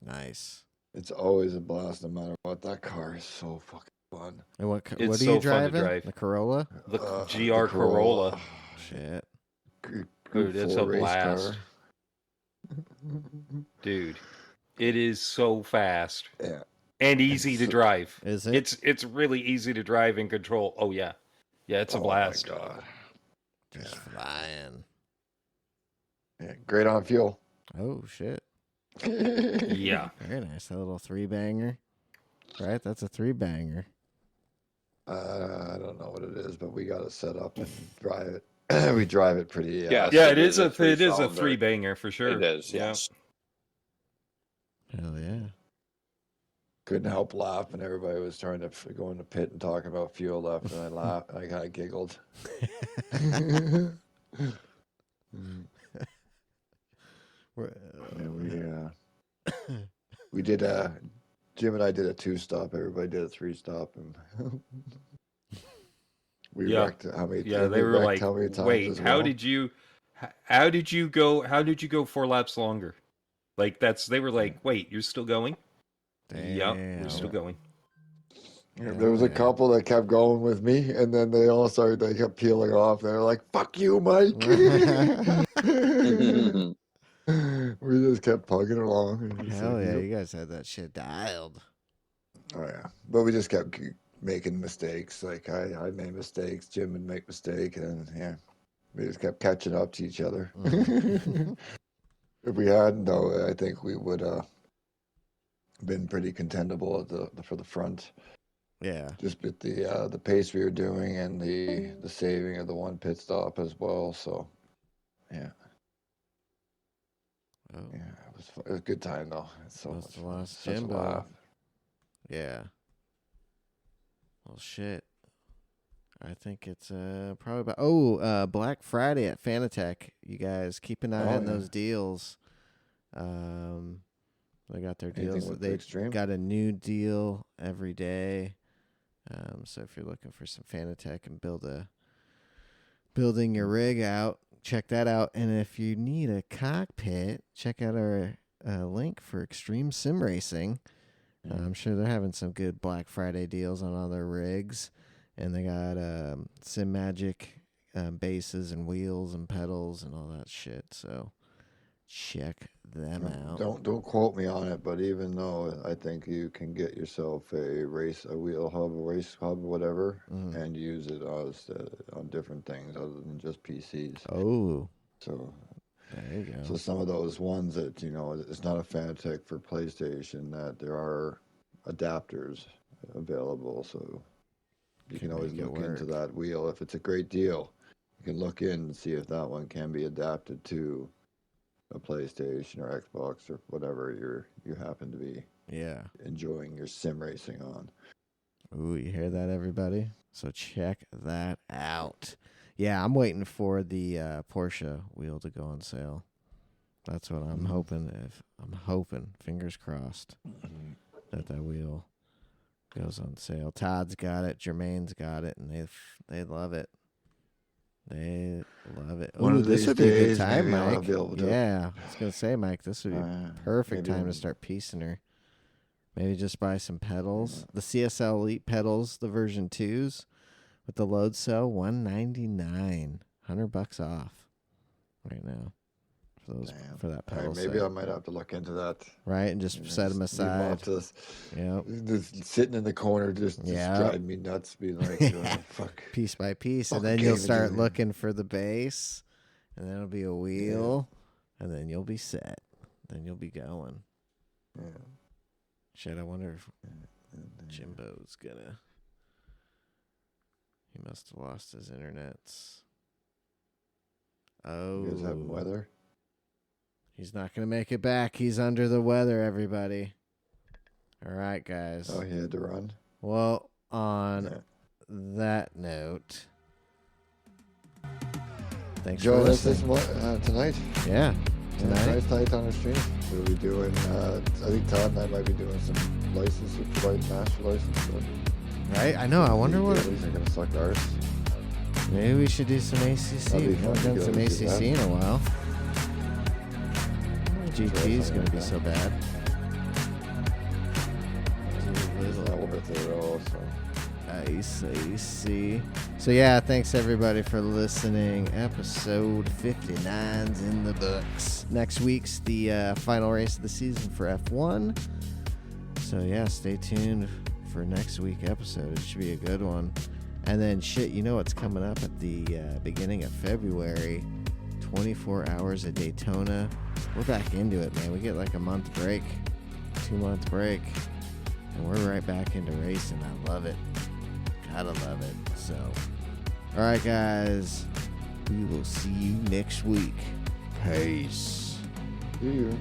Nice. it's always a blast no matter what. That car is so fucking fun. And what It's are so you fun to driving? drive. The Corolla? The The GR Corolla. Shit. Group Dude, it's 4 a race blast. car. Dude, it is so fast Yeah. and easy to drive. Is it? It's really easy to drive and control. Oh yeah. Yeah, it's a blast. Oh my god. Just flying. Yeah, great on fuel. Oh, shit. Yeah. Very nice. That little 3-banger. Right? That's a 3-banger. I don't know what it is, but we got it set up and drive it. We drive it pretty. Yeah. Yeah, It it is is a a 3-cylinder. 3-banger for sure. It is, Yeah. yes. Hell yeah. Couldn't help laugh, and everybody was trying to go in the pit and talking about fuel left, and I laughed. I kind of giggled. And we did Jim and I did a 2-stop. Everybody did a 3-stop, and we Yeah. wrecked how many? Yeah, we they were wrecked like, how many times "Wait, as how well?" did you go 4 laps longer?" Like they were like, "Wait, you're still going?" Yep, we're still going. Yeah, there was a couple that kept going with me, and then they kept peeling off. They were like, "Fuck you, Mike." We just kept plugging along. Hell yeah, you guys had that shit dialed. Oh yeah, but we just kept making mistakes. Like I made mistakes, Jim would make mistakes, and yeah, we just kept catching up to each other. If we hadn't, though, I think we would been pretty contendable for the front. Yeah. Just with the pace we were doing and the saving of the one pit stop as well. So yeah. Oh. Yeah, it was a good time though. It's so Must much have fun. lost Such a Jimbo. laugh. Yeah. Well, shit. I think it's probably about Black Friday at Fanatec. You guys keep an eye on those deals. They got their Anything deals. with They Extreme? got a new deal every day. So if you're looking for some Fanatec and building your rig out, check that out. And if you need a cockpit, check out our link for Extreme Sim Racing. I'm sure they're having some good Black Friday deals on all their rigs. And they got Sim Magic bases and wheels and pedals and all that shit. So check them out. Don't quote me on it, but even though I think you can get yourself a wheel hub, a race hub, whatever, and use it on different things other than just PCs. Oh, so there you go. So some of those ones that it's not a Fanatec for PlayStation, that there are adapters available, so you can always look into that wheel if it's a great deal. You can look in and see if that one can be adapted to a PlayStation or Xbox or whatever you happen to be enjoying your sim racing on. Ooh, you hear that, everybody? So check that out. Yeah, I'm waiting for the Porsche wheel to go on sale. That's what I'm hoping. I'm hoping, fingers crossed, that wheel goes on sale. Todd's got it, Jermaine's got it, and they love it. They love it. One Ooh, of this these would be a good days, time, maybe I'll Mike. be able to- Yeah, I was gonna say, Mike, this would be perfect maybe time to start piecing her. Maybe just buy some pedals. The CSL Elite pedals, the version 2s, with the load cell, $199, $100 off right now for those for that pedal set. Maybe I might have to look into that. Right, and just set them aside. Yep. Just sitting in the corner, just driving me nuts, being like, fuck. Piece by piece, and then you'll start looking for the base, and then it'll be a wheel, and then you'll be set. Then you'll be going. Yeah. Shit, I wonder if Jimbo's gonna... He must have lost his internets. Oh. You guys having weather? He's not going to make it back. He's under the weather, everybody. All right, guys. Oh, he had to run? Well, on that note, thanks for Join us listening. Tonight? Yeah, tonight. Night on the stream. We'll be doing, I think Todd and I might be doing some license, master license stuff. Right? I know. I wonder what. Dailies are gonna suck ours. Maybe we should do some ACC. That'd be We haven't fun done to some go see ACC in a while. GT is going to be like so bad. It's not worth it at all. So. ACC. So yeah, thanks everybody for listening. Episode 59's in the books. Next week's the final race of the season for F1. So yeah, stay tuned for next week episode. It should be a good one. And then shit, you know what's coming up at the beginning of February? 24 hours of Daytona. We're back into it, man. We get like a month break, 2-month break, and we're right back into racing. I love it. Gotta love it. So, all right, guys. We will see you next week. Peace. See you.